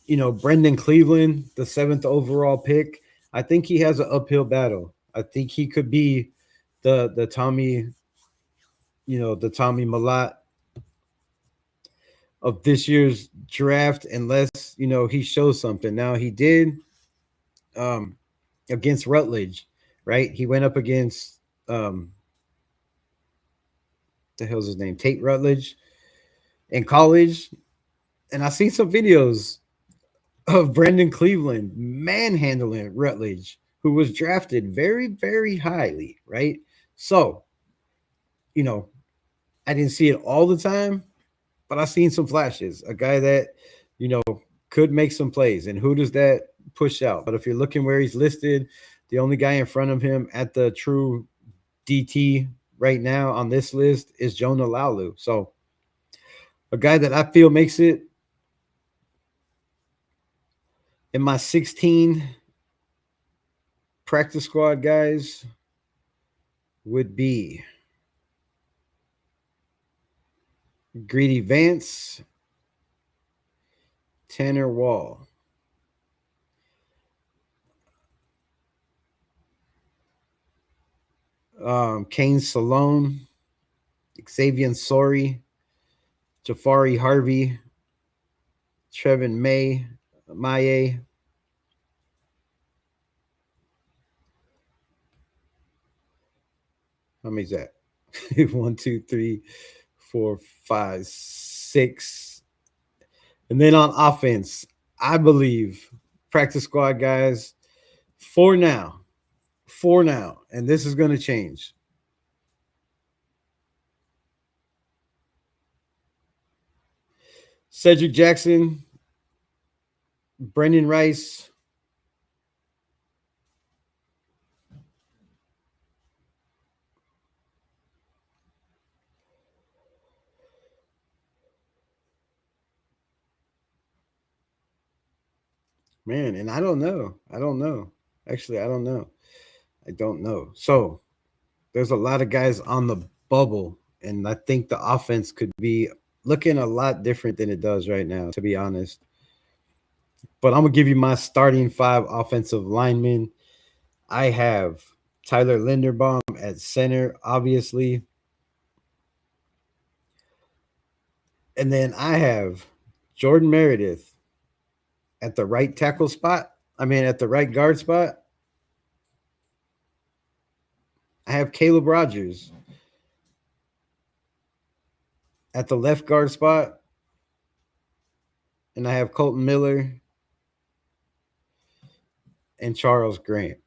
Cleveland, the 7th overall pick, I think he has an uphill battle. I think he could be the Tommy, the Tommy Malott of this year's draft, unless he shows something. Now he did against Rutledge, right? He went up against the hell's his name, Tate Rutledge, in college, and I seen some videos of Brendan Cleveland manhandling Rutledge, who was drafted very, very highly, right? So, I didn't see it all the time, but I seen some flashes. A guy that, could make some plays. And who does that push out? But if you're looking where he's listed, the only guy in front of him at the true DT right now on this list is Jonah Laulu. So a guy that I feel makes it in my 16 practice squad guys would be Greedy Vance, Tanner Wall, Kane Salone, Xavier Sori, Jafari Harvey, Trevin Maye. How many is that? 1, 2, 3, 4, 5, 6. And then on offense, I believe practice squad guys for now, and this is going to change. Cedric Jackson, Brendan Rice, man, and I don't know. Actually, I don't know. So there's a lot of guys on the bubble, and I think the offense could be looking a lot different than it does right now, to be honest. But I'm gonna give you my starting 5 offensive linemen. I have Tyler Linderbaum at center, obviously. And then I have Jordan Meredith at the right tackle spot. I mean, at the right guard spot, I have Caleb Rogers. At the left guard spot, and I have Colton Miller and Charles Grant.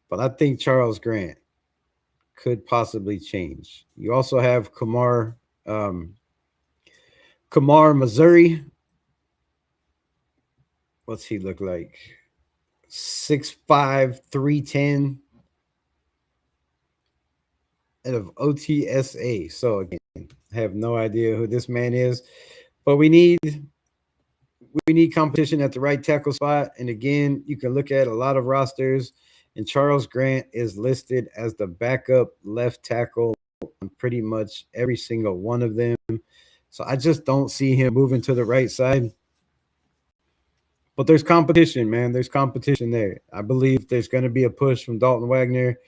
But I think Charles Grant could possibly change. You also have Kamar Missouri. What's he look like? 6'5", 310 out of OTSA. So again, I have no idea who this man is, but we need competition at the right tackle spot. And again, you can look at a lot of rosters, and Charles Grant is listed as the backup left tackle on pretty much every single one of them. So I just don't see him moving to the right side. But there's competition, man. There's competition there. I believe there's going to be a push from Dalton Wagner,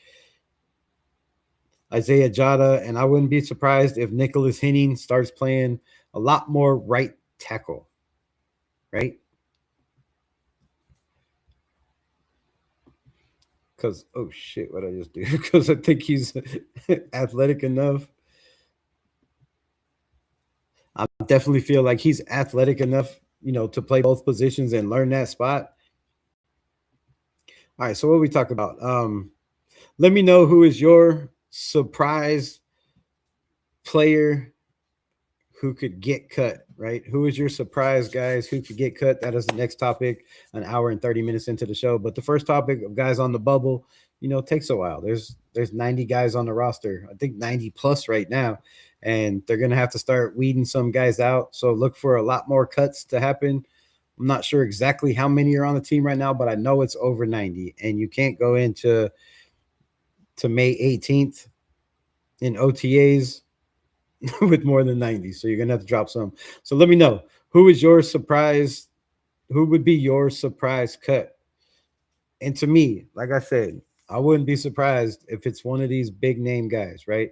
Isaiah Jada, and I wouldn't be surprised if Nicholas Henning starts playing a lot more right tackle, right? Because, oh shit, what I just do? Because I think he's athletic enough. I definitely feel like he's athletic enough, to play both positions and learn that spot. All right, so what we talk about? Let me know who is your surprise player who could get cut, right? Who is your surprise guys who could get cut? That is the next topic, an hour and 30 minutes into the show. But the first topic of guys on the bubble, takes a while. There's 90 guys on the roster. I think 90 plus right now. And they're going to have to start weeding some guys out. So look for a lot more cuts to happen. I'm not sure exactly how many are on the team right now, but I know it's over 90. And you can't go into May 18th in OTAs with more than 90. So you're going to have to drop some. So let me know, who is your surprise? Who would be your surprise cut? And to me, like I said, I wouldn't be surprised if it's one of these big name guys, right?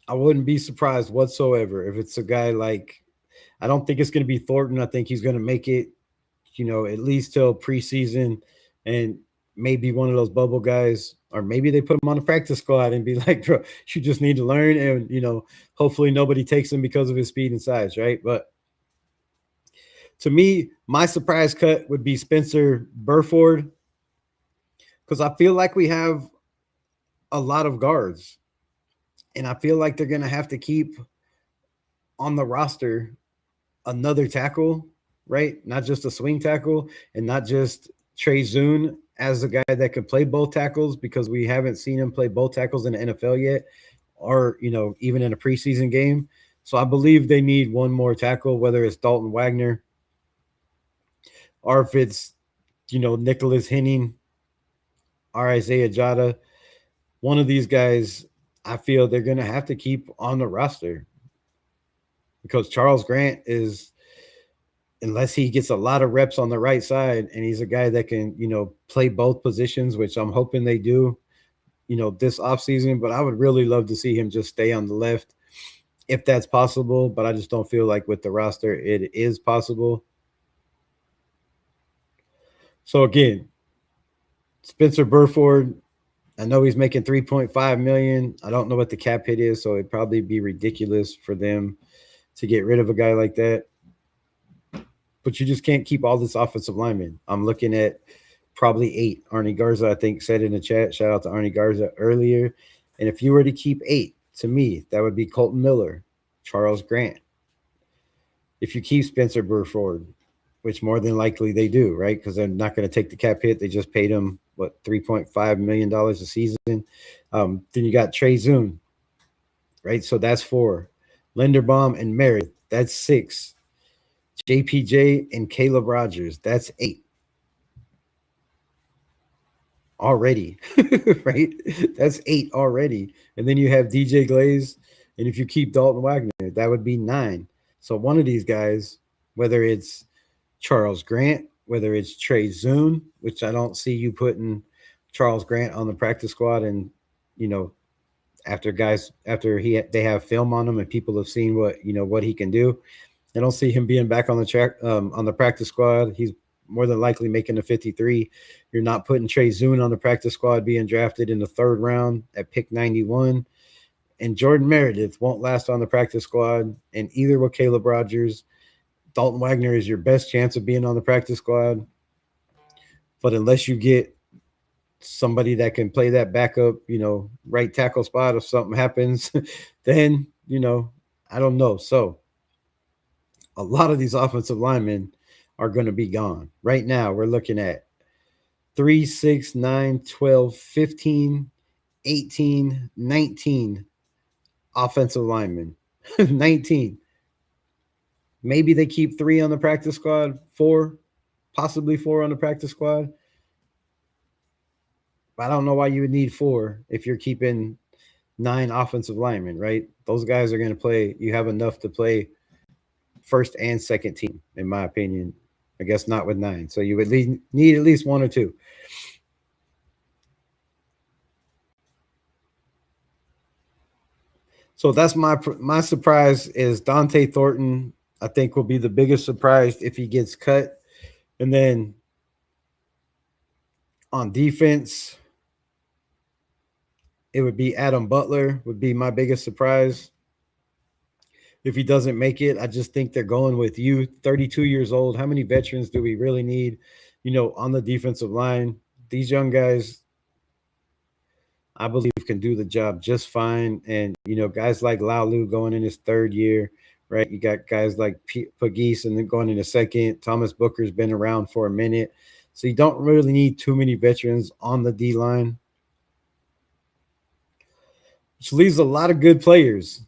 I wouldn't be surprised whatsoever if it's a guy like, I don't think it's going to be Thornton. I think he's going to make it, at least till preseason, and maybe one of those bubble guys, or maybe they put him on the practice squad and be like, bro, you just need to learn. And, hopefully nobody takes him because of his speed and size, right? But to me, my surprise cut would be Spencer Burford, because I feel like we have a lot of guards, and I feel like they're going to have to keep on the roster another tackle, right? Not just a swing tackle, and not just Trey Zune as a guy that could play both tackles, because we haven't seen him play both tackles in the NFL yet, or, even in a preseason game. So I believe they need one more tackle, whether it's Dalton Wagner or if it's, Nicholas Henning or Isaiah Jada. One of these guys, I feel they're going to have to keep on the roster, because Charles Grant is, unless he gets a lot of reps on the right side, and he's a guy that can, play both positions, which I'm hoping they do, this offseason. But I would really love to see him just stay on the left if that's possible. But I just don't feel like with the roster it is possible. So again, Spencer Burford, I know he's making $3.5 million. I don't know what the cap hit is, so it'd probably be ridiculous for them to get rid of a guy like that. But you just can't keep all this offensive linemen. I'm looking at probably 8. Arnie Garza, I think, said in the chat. Shout out to Arnie Garza earlier. And if you were to keep 8, to me, that would be Colton Miller, Charles Grant. If you keep Spencer Burford, which more than likely they do, right? Because they're not going to take the cap hit. They just paid him, $3.5 million a season. Then you got Trey Zune, right? So that's 4. Linderbaum and Merritt, that's 6. JPJ and Caleb Rogers, that's 8. Already, right? That's 8 already. And then you have DJ Glaze. And if you keep Dalton Wagner, that would be 9. So one of these guys, whether it's Charles Grant, whether it's Trey Zune, which I don't see you putting Charles Grant on the practice squad, and after they have film on him and people have seen what he can do. I don't see him being back on the track on the practice squad. He's more than likely making the 53. You're not putting Trey Zune on the practice squad being drafted in the third round at pick 91. And Jordan Meredith won't last on the practice squad, and either will Caleb Rogers. Dalton Wagner is your best chance of being on the practice squad. But unless you get somebody that can play that backup, right tackle spot if something happens, then, I don't know. So a lot of these offensive linemen are going to be gone. Right now, we're looking at 3, 6, 9, 12, 15, 18, 19 offensive linemen. 19. Maybe they keep 3 on the practice squad, 4, possibly 4 on the practice squad. I don't know why you would need 4 if you're keeping 9 offensive linemen, right? Those guys are going to play. You have enough to play first and second team, in my opinion. I guess not with 9. So you would need at least 1 or 2. So that's my surprise is Dante Thornton. I think will be the biggest surprise if he gets cut. And then on defense, it would be Adam Butler would be my biggest surprise. If he doesn't make it, I just think they're going with you, 32 years old. How many veterans do we really need, on the defensive line? These young guys, I believe, can do the job just fine. And, guys like Laulu going in his third year, right? You got guys like Pagese and then going in a second. Thomas Booker's been around for a minute. So you don't really need too many veterans on the D line, which leaves a lot of good players.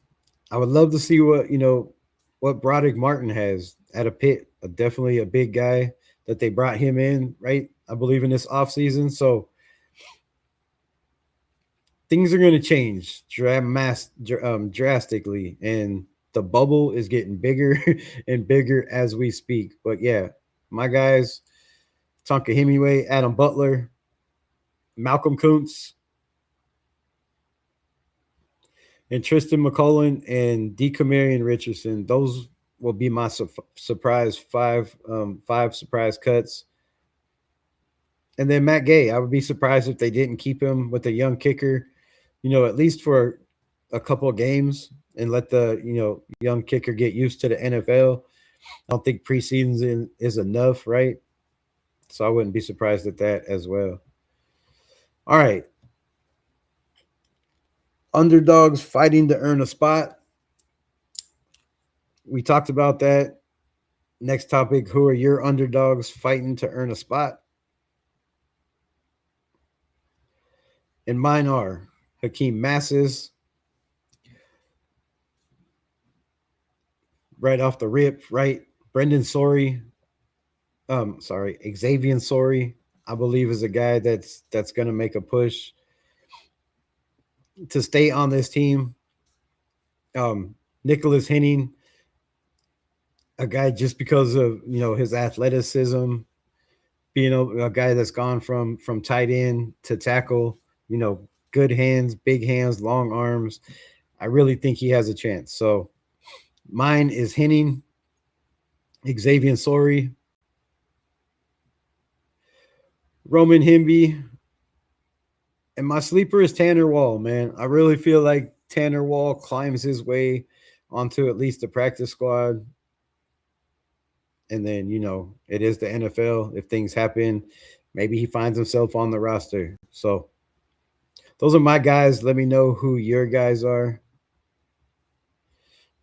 I would love to see what Broderick Martin has at a Pitt. Definitely a big guy that they brought him in, right? I believe in this offseason. So things are going to change drastically, and the bubble is getting bigger and bigger as we speak. But yeah, my guys, Tonka Hemingway, Adam Butler, Malcolm Kuntz, and Tristan McCullen and Decamarion Richardson. Those will be my surprise five surprise cuts. And then Matt Gay, I would be surprised if they didn't keep him with a young kicker, at least for a couple of games and let the, young kicker get used to the NFL. I don't think preseason is enough, right? So I wouldn't be surprised at that as well. All right. Underdogs fighting to earn a spot. We talked about that. Next topic, who are your underdogs fighting to earn a spot? And mine are Hakeem Massis, right off the rip, right? Brendan Sorey, Xavier Sorey, I believe is a guy that's going to make a push to stay on this team. Nicholas Henning, a guy just because of his athleticism, being a guy that's gone from tight end to tackle, good hands, big hands, long arms. I really think he has a chance. So mine is Henning, Xavier Sorey, Roman Himby, and my sleeper is Tanner Wall, man. I really feel like Tanner Wall climbs his way onto at least the practice squad. And then, it is the NFL. If things happen, maybe he finds himself on the roster. So those are my guys. Let me know who your guys are.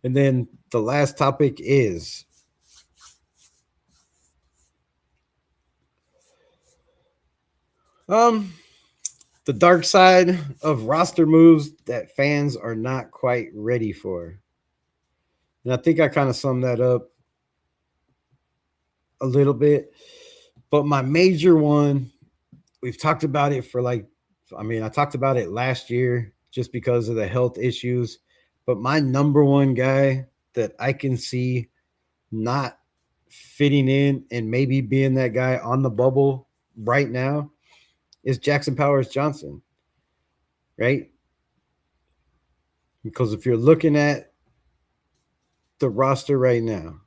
And then the last topic is the dark side of roster moves that fans are not quite ready for. And I think I kind of summed that up a little bit. But my major one, we've talked about it I talked about it last year just because of the health issues. But my number one guy that I can see not fitting in and maybe being that guy on the bubble right now is Jackson Powers Johnson, right? Because if you're looking at the roster right now,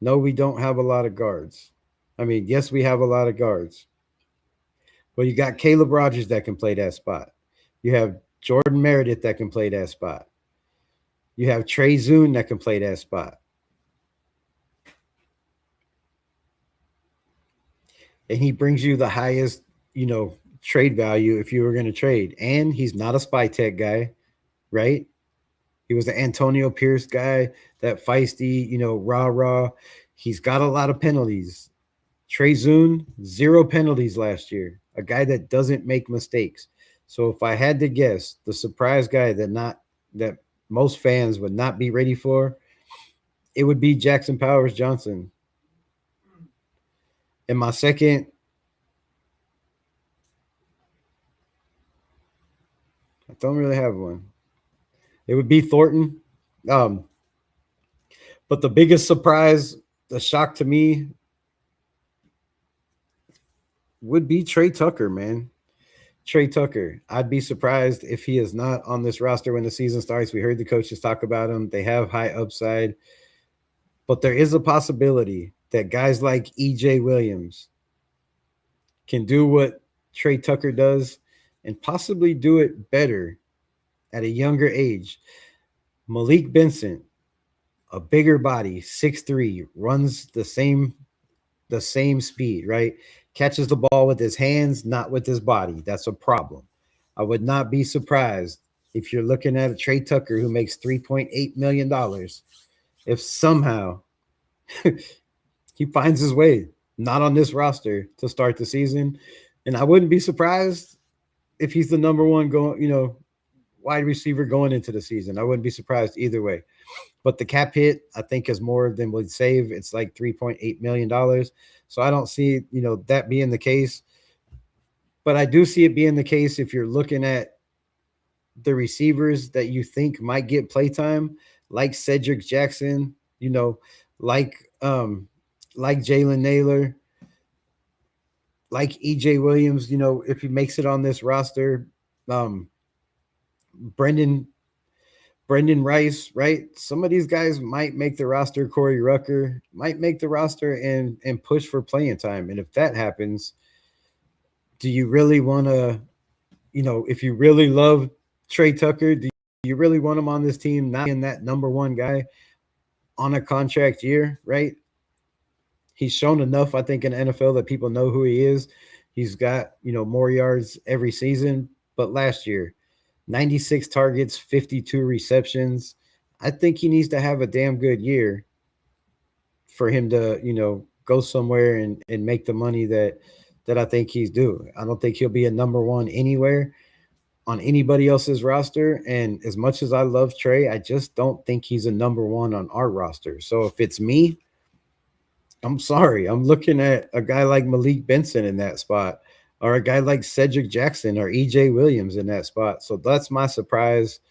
No, we don't have a lot of guards. I mean, yes, we have a lot of guards. Well, you got Caleb Rogers that can play that spot. You have Jordan Meredith that can play that spot. You have Trey Zune that can play that spot. And he brings you the highest, trade value if you were going to trade. And he's not a spy tech guy, right? He was the Antonio Pierce guy, that feisty, rah rah. He's got a lot of penalties. Trey Zune, 0 penalties last year. A guy that doesn't make mistakes. So if I had to guess, the surprise guy that most fans would not be ready for, it would be Jackson Powers Johnson. And my second, I don't really have one. It would be Thornton. Um, but the biggest surprise, the shock to me, would be Trey Tucker, man. Trey Tucker. I'd be surprised if he is not on this roster when the season starts. We heard the coaches talk about him. They have high upside, but there is a possibility that guys like EJ Williams can do what Trey Tucker does and possibly do it better at a younger age. Malik Benson, a bigger body, 6'3", runs the same speed, right? Catches the ball with his hands, not with his body. That's a problem. I would not be surprised if you're looking at a Trey Tucker who makes $3.8 million if somehow he finds his way not on this roster to start the season. And I wouldn't be surprised if he's the number one wide receiver going into the season. I wouldn't be surprised either way. But the cap hit, I think, is more than would save. It's like $3.8 million. So I don't see, that being the case. But I do see it being the case if you're looking at the receivers that you think might get playtime, like Cedric Jackson, like Jalen Naylor, like EJ Williams, if he makes it on this roster, um, Brendan Rice, right? Some of these guys might make the roster. Corey Rucker might make the roster and push for playing time. And if that happens, do you really want to, if you really love Trey Tucker, do you really want him on this team, not being that number one guy on a contract year, right? He's shown enough, I think, in the NFL that people know who he is. He's got, more yards every season. But last year, 96 targets, 52 receptions. I think he needs to have a damn good year for him to, go somewhere and make the money that I think he's due. I don't think he'll be a number one anywhere on anybody else's roster. And as much as I love Trey, I just don't think he's a number one on our roster. So if it's me, I'm sorry. I'm looking at a guy like Malik Benson in that spot, or a guy like Cedric Jackson or EJ Williams in that spot. So that's my surprise,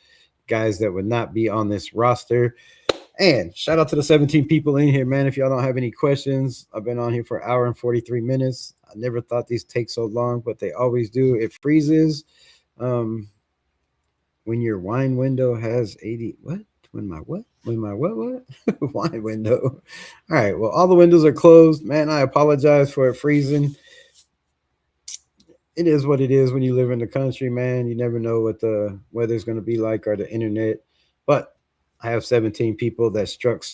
guys that would not be on this roster. And shout out to the 17 people in here, man. If y'all don't have any questions, I've been on here for an hour and 43 minutes. I never thought these take so long, but they always do. It freezes when your wine window has 80. What? When my what? Wine window. All right. Well, all the windows are closed. Man, I apologize for it freezing. It is what it is when you live in the country, man. You never know what the weather's going to be like or the internet. But I have 17 people that stuck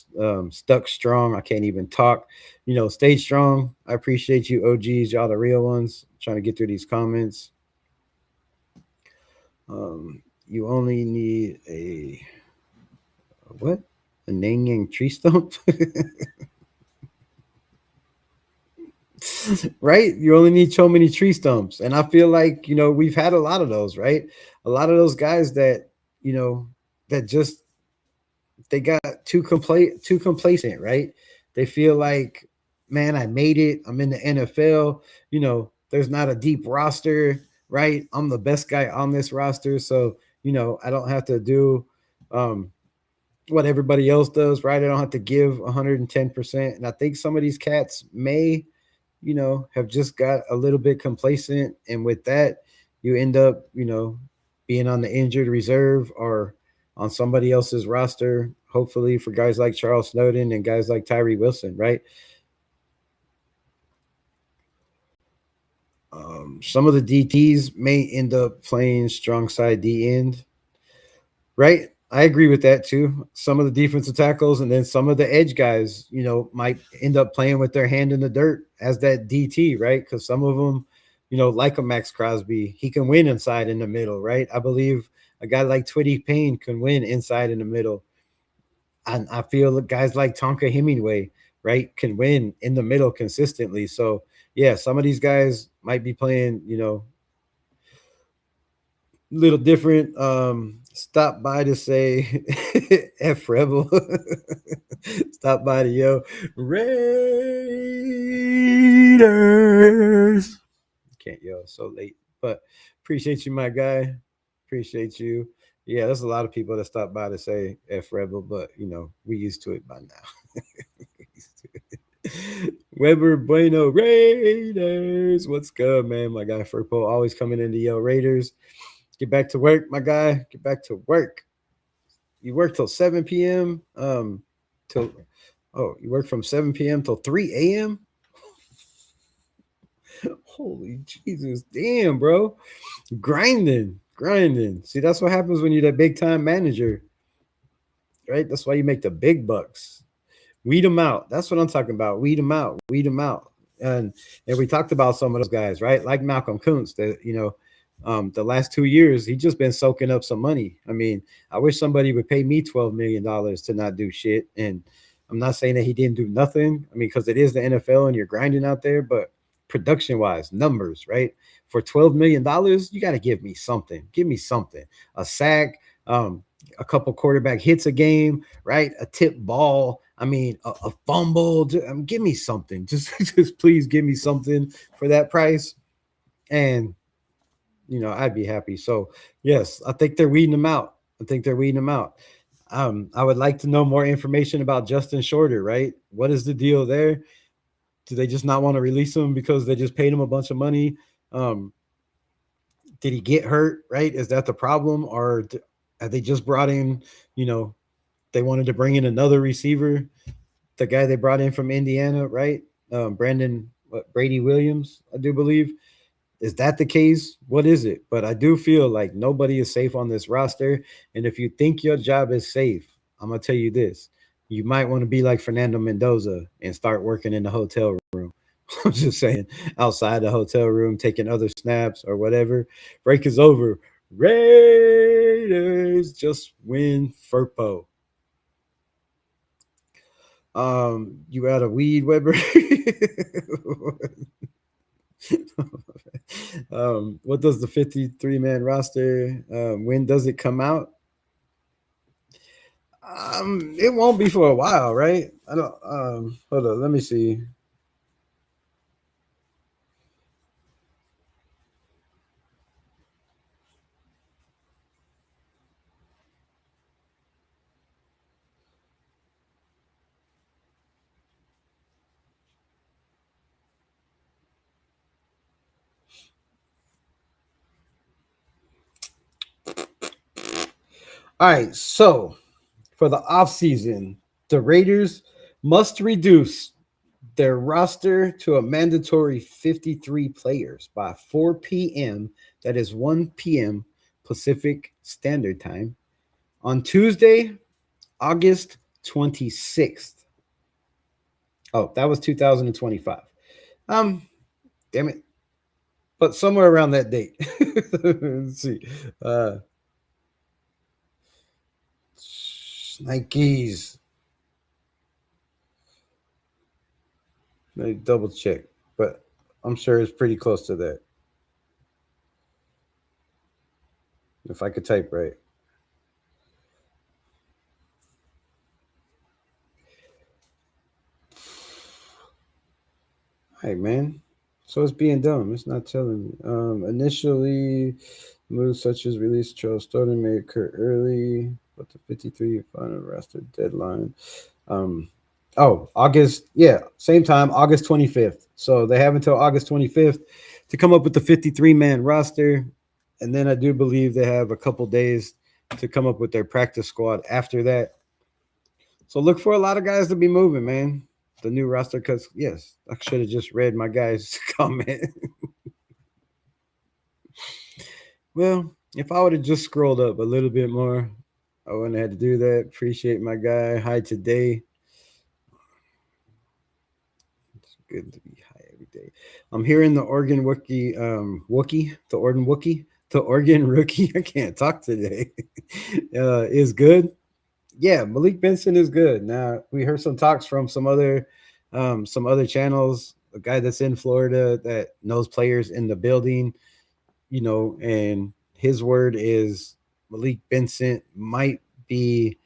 strong. I can't even talk. Stay strong. I appreciate you, OGs. Y'all the real ones. I'm trying to get through these comments. You only need a what? A Nanyang tree stump? Right? You only need so many tree stumps. And I feel like, we've had a lot of those, right? A lot of those guys that, that just they got too complacent, right? They feel like, man, I made it. I'm in the NFL. There's not a deep roster, right? I'm the best guy on this roster. So, I don't have to do what everybody else does, right? I don't have to give 110%. And I think some of these cats may, have just got a little bit complacent. And with that, you end up, being on the injured reserve or on somebody else's roster, hopefully for guys like Charles Snowden and guys like Tyree Wilson, right? Some of the DTs may end up playing strong side D end, right? I agree with that too. Some of the defensive tackles and then some of the edge guys, might end up playing with their hand in the dirt as that DT, right? Because some of them, like a Max Crosby, he can win inside in the middle, right? I believe a guy like Twitty Payne can win inside in the middle. And I feel that guys like Tonka Hemingway, right, can win in the middle consistently. So yeah, some of these guys might be playing, little different. Stop by to say F Rebel. Stop by to yo Raiders. Can't yell so late, but appreciate you, my guy. Appreciate you. Yeah, there's a lot of people that stop by to say F Rebel, but we used to it by now. Weber Bueno Raiders. What's good, man? My guy Furpo always coming into yo Raiders. Get back to work, my guy. Get back to work. You work till 7 p.m. Till you work from 7 p.m. till 3 a.m. Holy Jesus, damn, bro. Grinding. See, that's what happens when you're that big time manager, right? That's why you make the big bucks. Weed them out. That's what I'm talking about. Weed them out. And we talked about some of those guys, right? Like Malcolm Kuntz, that the last 2 years he just been soaking up some money. I mean, I wish somebody would pay me $12 million to not do shit. And I'm not saying that he didn't do nothing. I mean, because it is the NFL and you're grinding out there, but production wise, numbers, right? For $12 million, you got to give me something. Give me something. A sack, a couple quarterback hits a game, right? A tip ball. I mean, a fumble. Give me something. Just please give me something for that price. And, I'd be happy. So, yes, I think they're weeding them out. I would like to know more information about Justin Shorter, right? What is the deal there? Do they just not want to release him because they just paid him a bunch of money? Did he get hurt, right? Is that the problem? Or have they just brought in, they wanted to bring in another receiver, the guy they brought in from Indiana, right? Brady Williams, I do believe. Is that the case? What is it? But I do feel like nobody is safe on this roster. And if you think your job is safe, I'm going to tell you this. You might want to be like Fernando Mendoza and start working in the hotel room. I'm just saying, outside the hotel room, taking other snaps or whatever. Break is over. Raiders just win Furpo. You out of weed, Weber? What does the 53-man roster? When does it come out? It won't be for a while, right? I don't. Hold on, let me see. All right, so for the offseason, the Raiders must reduce their roster to a mandatory 53 players by 4 p.m. That is 1 p.m. Pacific Standard Time on Tuesday, August 26th. Oh, that was 2025. Damn it. But somewhere around that date. Let's see. Nikes. Let me double check, but I'm sure it's pretty close to that. If I could type right. Hey, man. So it's being dumb. It's not telling me. Initially, moves such as release Charles Stoden may occur early, but the 53 final roster deadline. August. Yeah, same time, August 25th. So they have until August 25th to come up with the 53-man roster. And then I do believe they have a couple days to come up with their practice squad after that. So look for a lot of guys to be moving, man. The new roster, because yes, I should have just read my guy's comment. Well, if I would have just scrolled up a little bit more, I wouldn't have had to do that. Appreciate my guy. Hi today. It's good to be high every day. I'm hearing the Oregon the Oregon rookie. I can't talk today. Is good. Yeah, Malik Benson is good. Now we heard some talks from some other channels. A guy that's in Florida that knows players in the building, and his word is Malik Benson might be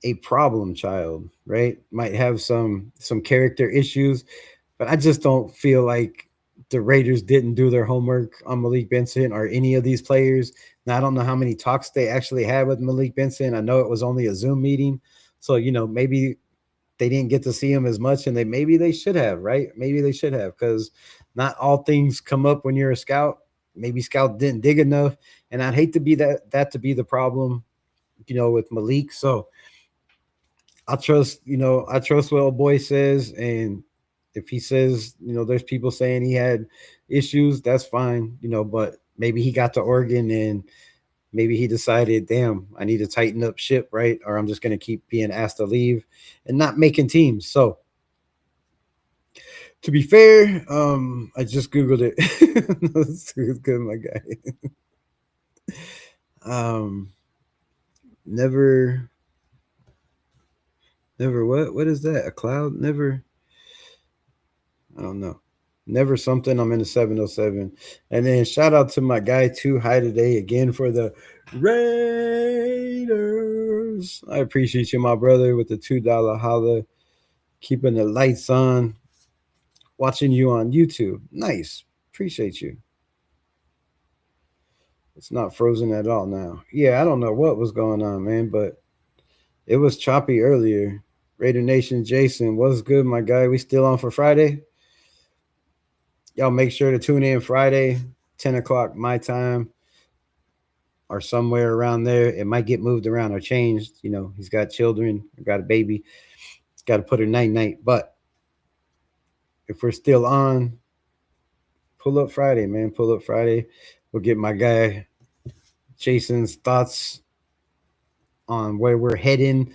a problem child, right? Might have some character issues, but I just don't feel like the Raiders didn't do their homework on Malik Benson or any of these players. Now I don't know how many talks they actually had with Malik Benson. I know it was only a Zoom meeting, so maybe they didn't get to see him as much, and maybe they should have, right? Maybe they should have, because not all things come up when you're a scout. Maybe scout didn't dig enough, and I'd hate to be that to be the problem, with Malik. So I trust what old boy says, and if he says, there's people saying he had issues, that's fine, but maybe he got to Oregon and maybe he decided, damn, I need to tighten up ship, right? Or I'm just going to keep being asked to leave and not making teams. So to be fair, I just Googled it. It's good, my guy. um, never, what is that? A cloud? Never, I don't know. Never something. I'm in the 707. And then shout out to my guy too. Hi today again for the Raiders. I appreciate you, my brother, with the $2 holla. Keeping the lights on. Watching you on YouTube. Nice. Appreciate you. It's not frozen at all now. Yeah, I don't know what was going on, man, but it was choppy earlier. Raider Nation Jason, what's good, my guy? We still on for Friday? Y'all make sure to tune in Friday, 10 o'clock my time, or somewhere around there. It might get moved around or changed. He's got children, got a baby. He's got to put her night. But if we're still on, pull up Friday, man. Pull up Friday. We'll get my guy Jason's thoughts on where we're heading,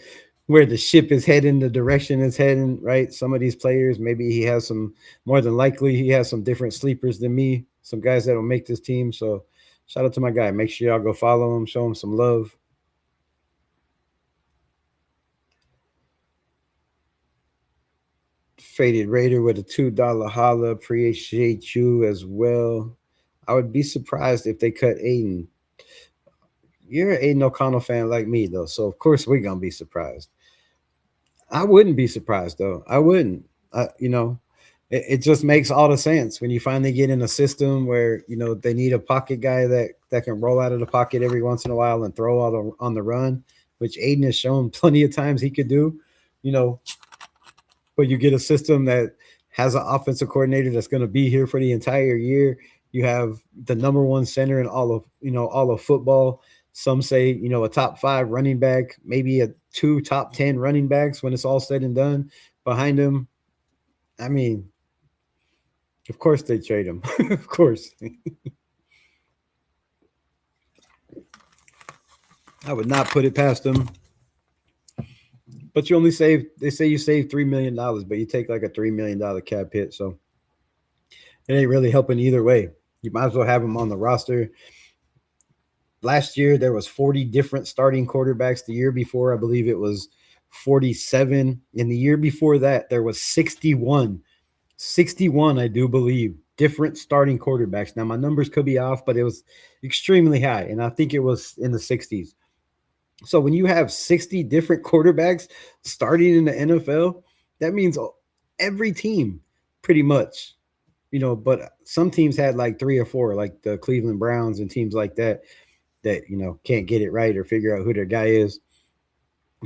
where the ship is heading, the direction it's heading, right? Some of these players, maybe he has some, more than likely, he has some different sleepers than me, some guys that will make this team. So shout out to my guy. Make sure y'all go follow him, show him some love. Faded Raider with a $2 holla. Appreciate you as well. I would be surprised if they cut Aiden. You're an Aiden O'Connell fan like me, though, so of course we're gonna be surprised. I wouldn't be surprised, though. I wouldn't. It just makes all the sense when you finally get in a system where they need a pocket guy that can roll out of the pocket every once in a while and throw out on the run, which Aiden has shown plenty of times he could do. But you get a system that has an offensive coordinator that's going to be here for the entire year. You have the number one center in all of football. Some say, a top 5 running back, maybe a 2 top 10 running backs when it's all said and done behind him. I mean, of course they trade him. Of course. I would not put it past them. But you only they say you save $3 million, but you take like a $3 million cap hit. So it ain't really helping either way. You might as well have him on the roster. Last year, there was 40 different starting quarterbacks. The year before, I believe it was 47. And the year before that, there was 61. 61, I do believe, different starting quarterbacks. Now, my numbers could be off, but it was extremely high. And I think it was in the 60s. So when you have 60 different quarterbacks starting in the NFL, that means every team pretty much, but some teams had like 3 or 4, like the Cleveland Browns and teams like that, can't get it right or figure out who their guy is,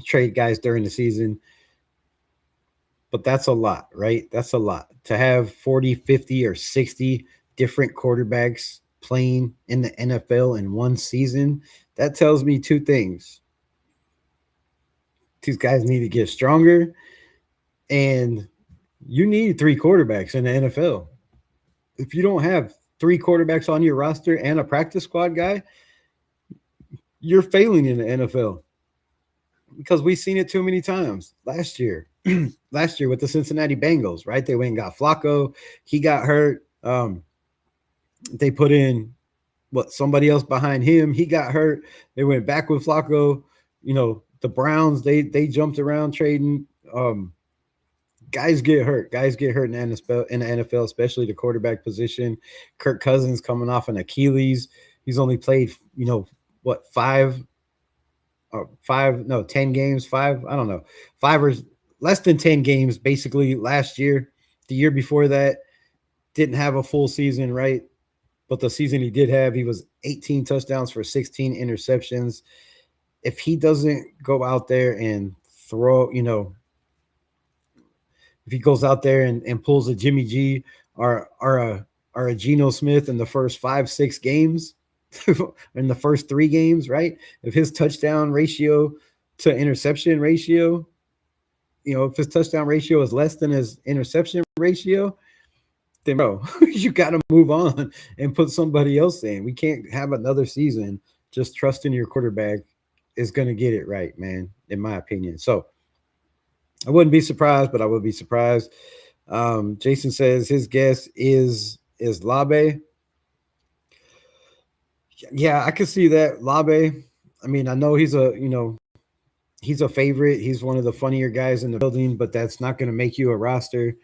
trade guys during the season. But that's a lot, right? That's a lot to have 40, 50, or 60 different quarterbacks playing in the NFL in one season. That tells me two things. These guys need to get stronger, and you need three quarterbacks in the NFL. If you don't have three quarterbacks on your roster and a practice squad guy, you're failing in the NFL because we've seen it too many times. Last year, last year with the Cincinnati Bengals, right? They went and got Flacco. He got hurt. They put in somebody else behind him. He got hurt. They went back with Flacco. The Browns, they jumped around trading. Guys get hurt. Guys get hurt in the NFL, especially the quarterback position. Kirk Cousins coming off an Achilles. He's only played, 10 games, five, I don't know, five or less than 10 games basically last year. The year before that, didn't have a full season, right? But the season he did have, he was 18 touchdowns for 16 interceptions. If he doesn't go out there and throw, if he goes out there and pulls a Jimmy G or a Geno Smith in the first 5-6 games, in the first 3 games, right? If his touchdown ratio to interception ratio, if his touchdown ratio is less than his interception ratio, then bro, you got to move on and put somebody else in. We can't have another season just trusting your quarterback is going to get it right, man, in my opinion. So I wouldn't be surprised, but I would be surprised. Jason says his guess is Labe. Yeah, I could see that. Labe. I mean, I know he's a favorite. He's one of the funnier guys in the building, but that's not going to make you a roster.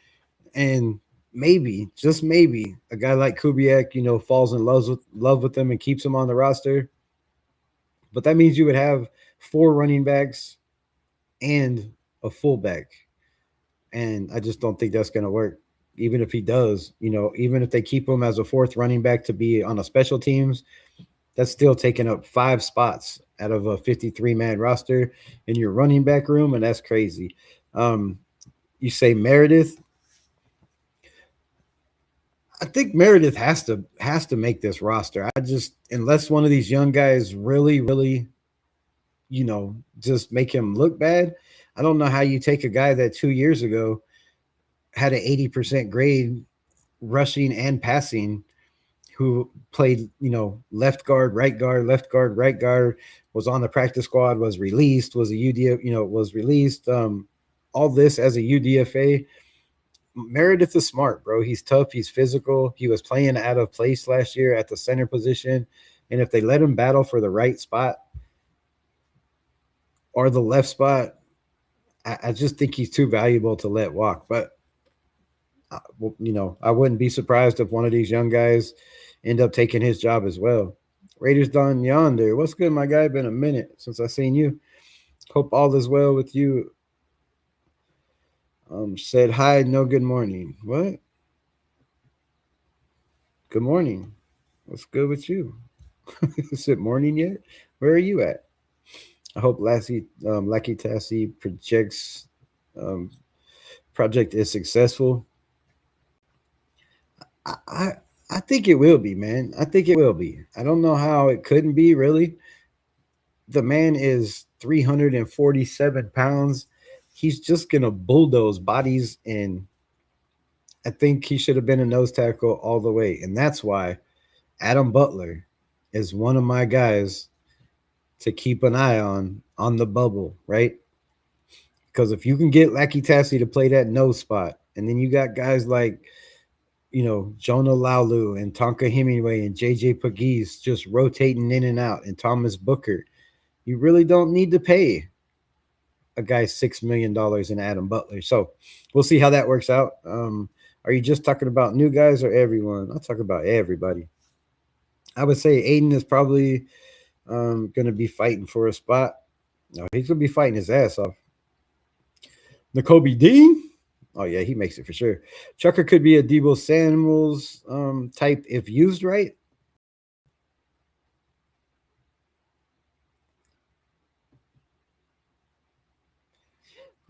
And maybe, just maybe, a guy like Kubiak, falls in love with him and keeps him on the roster. But that means you would have 4 running backs and a fullback. And I just don't think that's going to work. Even if he does, even if they keep him as a 4th running back to be on a special teams, that's still taking up 5 spots out of a 53-man roster in your running back room, and that's crazy. You say Meredith. I think Meredith has to make this roster. Unless one of these young guys really, just make him look bad. I don't know how you take a guy that 2 years ago had an 80% grade rushing and passing, who played, left guard, right guard, left guard, right guard, was on the practice squad, was released, was a UDF, was released. All this as a UDFA. Meredith is smart, bro. He's tough. He's physical. He was playing out of place last year at the center position. And if they let him battle for the right spot or the left spot, I just think he's too valuable to let walk. But, I wouldn't be surprised if one of these young guys end up taking his job as well. Raiders Don Yonder. What's good, my guy? Been a minute since I seen you. Hope all is well with you. Said hi, no good morning. What? Good morning. What's good with you? Is it morning yet? Where are you at? I hope Lucky Tassie project is successful. I think it will be, man. I think it will be. I don't know how it couldn't be, really. The man is 347 pounds. He's just going to bulldoze bodies, and I think he should have been a nose tackle all the way. And that's why Adam Butler is one of my guys to keep an eye on the bubble, right? Because if you can get Lucky Tassie to play that nose spot, and then you got guys like, Jonah Laulu and Tonka Hemingway and JJ Pegues just rotating in and out, and Thomas Booker, you really don't need to pay a guy $6 million in Adam Butler. So we'll see how that works out. Are you just talking about new guys or everyone? I'll talk about everybody. I would say Aiden is probably going to be fighting for a spot. No, he's going to be fighting his ass off. N'Kobe Dean? Oh, yeah, he makes it for sure. Chucker could be a Debo Samuels type if used right.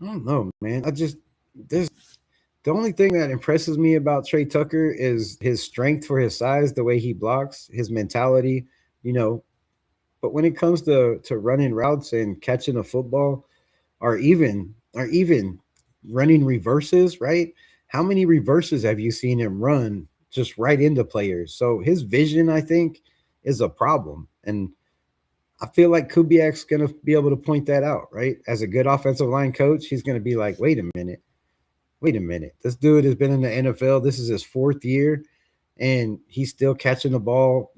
I don't know, man. The only thing that impresses me about Trey Tucker is his strength for his size, the way he blocks, his mentality. But when it comes to running routes and catching a football, or even running reverses, right? How many reverses have you seen him run just right into players? So his vision, I think, is a problem. And I feel like Kubiak's going to be able to point that out, right? As a good offensive line coach, he's going to be like, wait a minute. This dude has been in the NFL. This is his fourth year, and he's still catching the ball,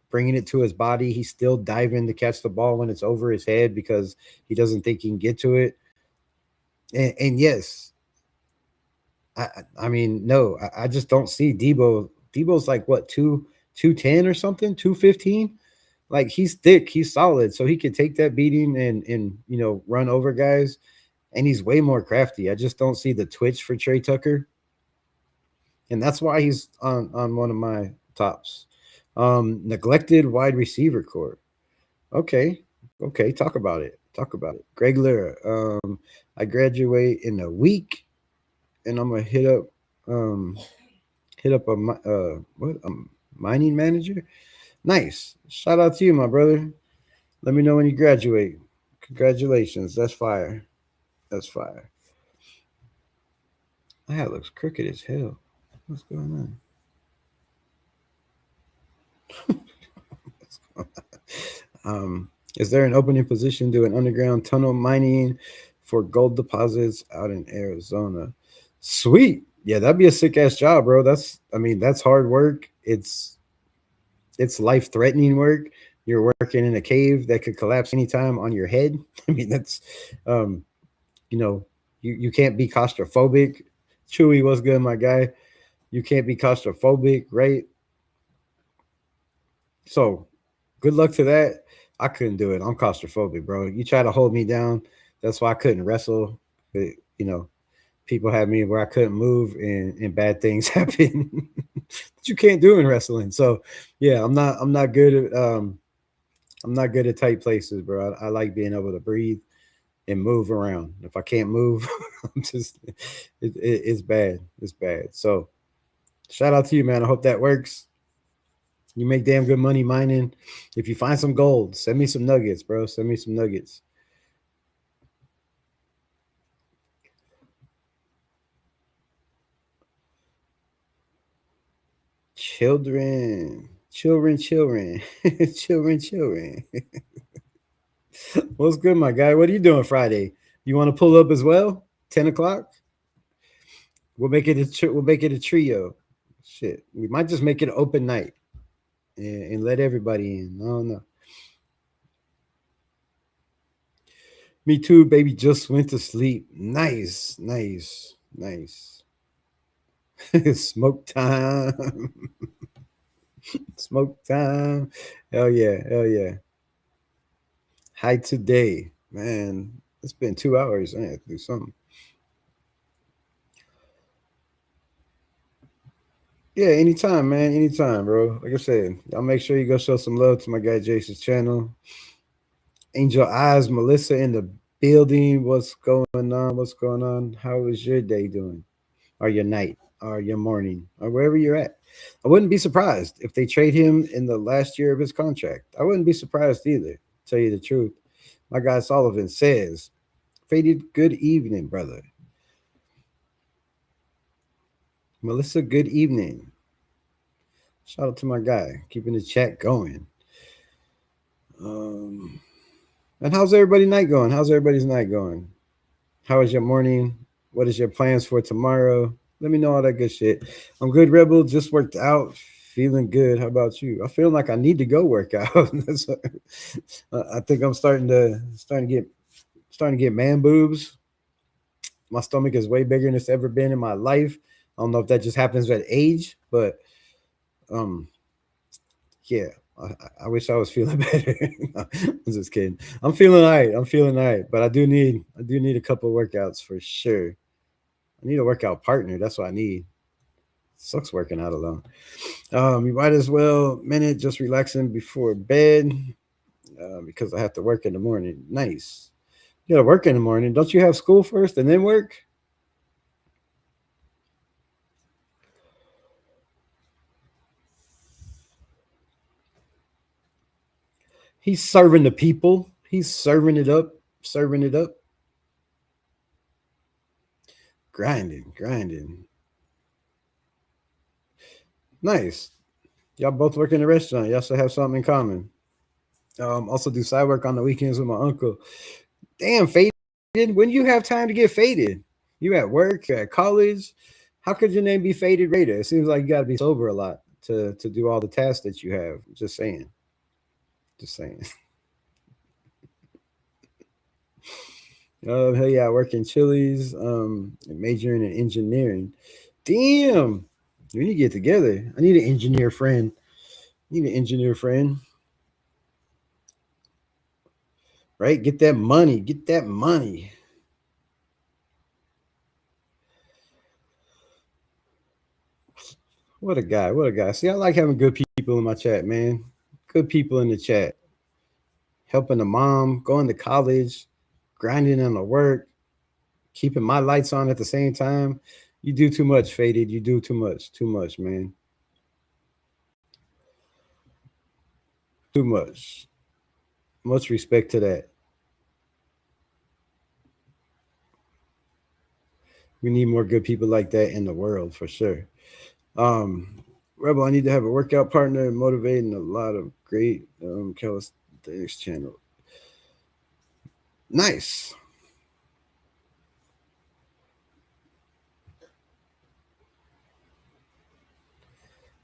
bringing it to his body. He's still diving to catch the ball when it's over his head because he doesn't think he can get to it. And yes, I mean, no, I just don't see Debo. Debo's like what, 210 or something, 215. Like he's thick, he's solid, so he could take that beating and run over guys. And he's way more crafty. I just don't see the twitch for Trey Tucker, and that's why he's on one of my tops. Neglected wide receiver core. Okay, okay, talk about it. Talk about it. Greg Lira. I graduate in a week, and I'm gonna hit up a mining manager. Nice. Shout out to you, my brother. Let me know when you graduate. Congratulations. That's fire. That's fire. My hat looks crooked as hell. What's going on? Is there an opening position doing underground tunnel mining for gold deposits out in Arizona? Sweet. Yeah, that'd be a sick ass job, bro. That's hard work. It's life threatening work. You're working in a cave that could collapse anytime on your head. I mean, that's um, you know, you can't be claustrophobic. Chewy, what's good, my guy? You can't be claustrophobic, right? So good luck to that. I couldn't do it. I'm claustrophobic, bro. You try to hold me down. That's why I couldn't wrestle. But, people had me where I couldn't move and bad things happen that you can't do in wrestling. So yeah, I'm not good at I'm not good at tight places, bro. I like being able to breathe and move around. If I can't move, I'm just it's bad. It's bad. So shout out to you, man. I hope that works. You make damn good money mining. If you find some gold, send me some nuggets, bro. Send me some nuggets. Children, children. What's good, my guy? What are you doing Friday? You want to pull up as well? 10 o'clock. We'll make it a trio. Shit, we might just make it an open night and let everybody in. I don't know. Me too, baby. Just went to sleep. Nice, nice, nice. Smoke time. Smoke time. Hell yeah, hell yeah. Hi today, man. It's been 2 hours. I have to do something. Yeah, anytime, man. Anytime, bro. Like I said, I'll make sure you go show some love to my guy Jason's channel. Angel Eyes, Melissa in the building. What's going on? What's going on? How is your day doing? Or your night? Or your morning? Or wherever you're at? I wouldn't be surprised if they trade him in the last year of his contract. I wouldn't be surprised either, tell you the truth. My guy Sullivan says, Faded, good evening, brother. Melissa, good evening. Shout out to my guy, keeping the chat going. Um, and how's everybody night going? How's everybody's night going? How is your morning? What is your plans for tomorrow? Let me know all that good shit. I'm good, Rebel. Just worked out, feeling good. How about you? I feel like I need to go work out. I think I'm starting to get man boobs. My stomach is way bigger than it's ever been in my life. I don't know if that just happens at age, but um, yeah, I wish I was feeling better. I'm just kidding. I'm feeling all right. I'm feeling all right, but I do need a couple of workouts for sure. I need a workout partner. That's what I need. Sucks working out alone. You might as well minute just relaxing before bed because I have to work in the morning. Nice. You got to work in the morning. Don't you have school first and then work? He's serving the people. He's serving it up, serving it up, grinding, grinding. Nice. Y'all both work in a restaurant. Y'all should have something in common. Also do side work on the weekends with my uncle. Damn, faded. When you have time to get faded? You at work, you at college. How could your name be Faded Raider? It seems like you got to be sober a lot to do all the tasks that you have. Just saying. Just saying. Oh hell yeah, I work in Chili's, majoring in engineering. Damn, we need to get together. I need an engineer friend. Need an engineer friend, right? Get that money. Get that money. What a guy. What a guy. See, I like having good people in my chat, man. Good people in the chat. Helping the mom, going to college, grinding on the work, keeping my lights on at the same time. You do too much, Faded. You do too much. Too much, man. Too much. Much respect to that. We need more good people like that in the world for sure. Rebel, I need to have a workout partner motivating a lot of great calisthenics channel. Nice.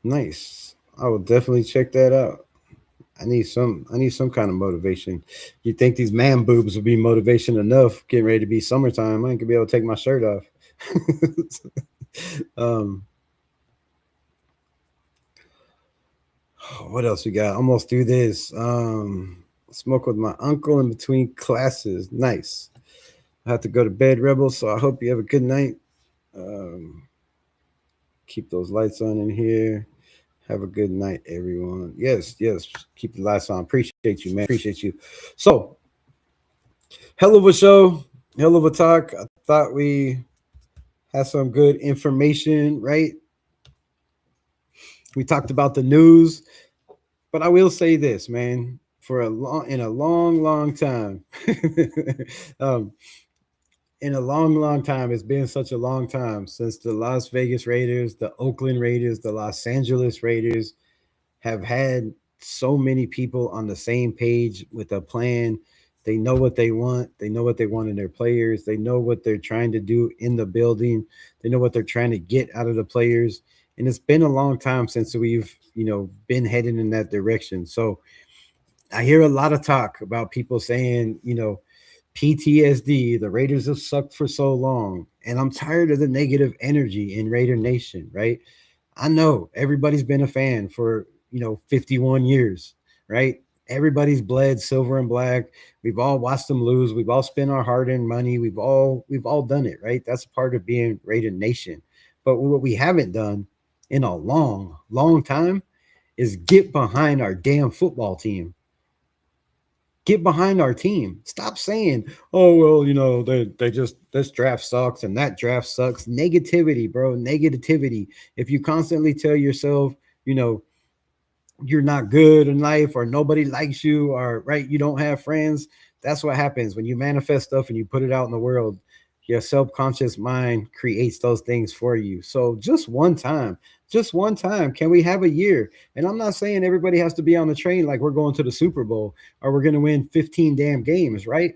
Nice. I will definitely check that out. I need some kind of motivation. You think these man boobs will be motivation enough getting ready to be summertime? I ain't gonna be able to take my shirt off. um what else we got? Almost do this. Smoke with my uncle in between classes. Nice. I have to go to bed, Rebel, so I hope you have a good night. Um, keep those lights on in here. Have a good night, everyone. Yes, yes. Keep the lights on. Appreciate you, man. Appreciate you. So, hell of a show. Hell of a talk. I thought we had some good information, right? We talked about the news, but I will say this, man. For a long, long time, um, in a long, long time. It's been such a long time since the Las Vegas Raiders, the Oakland Raiders, the Los Angeles Raiders have had so many people on the same page with a plan. They know what they want. They know what they want in their players. They know what they're trying to do in the building. They know what they're trying to get out of the players. And it's been a long time since we've, been heading in that direction. So I hear a lot of talk about people saying, PTSD, the Raiders have sucked for so long. And I'm tired of the negative energy in Raider Nation, right? I know everybody's been a fan for, 51 years, right? Everybody's bled silver and black. We've all watched them lose. We've all spent our hard-earned money. We've all done it, right? That's part of being Raider Nation. But what we haven't done in a long, long time is get behind our damn football team. Get behind our team. Stop saying, "Oh well, they just this draft sucks and that draft sucks." Negativity, bro. Negativity. If you constantly tell yourself, you're not good in life or nobody likes you or right, you don't have friends, that's what happens when you manifest stuff and you put it out in the world. Your subconscious mind creates those things for you. So just one time, can we have a year? And I'm not saying everybody has to be on the train like we're going to the Super Bowl or we're going to win 15 damn games, right?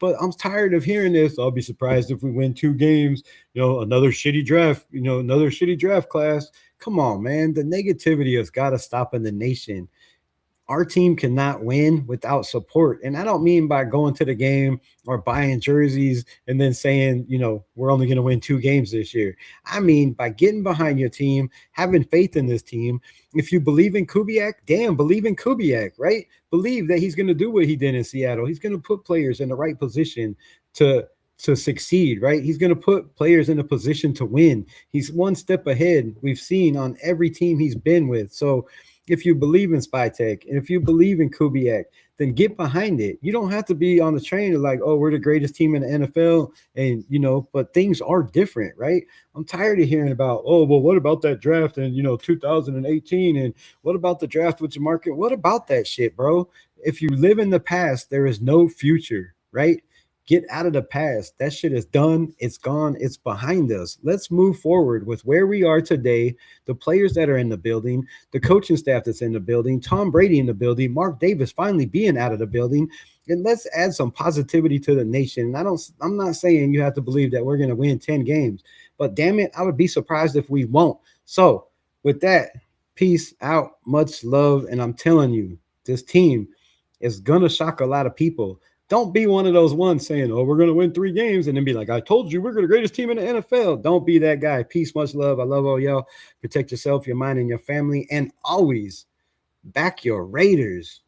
But I'm tired of hearing this. I'll be surprised if we win 2 games. Another shitty draft class. Come on, man. The negativity has got to stop in the nation. Our team cannot win without support. And I don't mean by going to the game or buying jerseys and then saying, we're only going to win 2 games this year. I mean by getting behind your team, having faith in this team. If you believe in Kubiak, damn, believe in Kubiak, right? Believe that he's going to do what he did in Seattle. He's going to put players in the right position to succeed, right? He's going to put players in a position to win. He's one step ahead. We've seen on every team he's been with. So if you believe in Spytech and if you believe in Kubiak, then get behind it. You don't have to be on the train of like, oh, we're the greatest team in the NFL. And, but things are different, right? I'm tired of hearing about, oh, well, what about that draft in, 2018? And what about the draft with Jamarcus? What about that shit, bro? if you live in the past, there is no future, right? Get out of the past. That shit is done. It's gone. It's behind us. Let's move forward with where we are today, the players that are in the building, the coaching staff that's in the building, Tom Brady in the building, Mark Davis finally being out of the building. And let's add some positivity to the nation. And I'm not saying you have to believe that we're going to win 10 games, but damn it, I would be surprised if we won't. So with that, peace out, much love. And I'm telling you, this team is going to shock a lot of people. Don't be one of those ones saying, oh, we're going to win 3 games and then be like, I told you we're the greatest team in the NFL. Don't be that guy. Peace, much love. I love all y'all. Protect yourself, your mind, and your family. And always back your Raiders.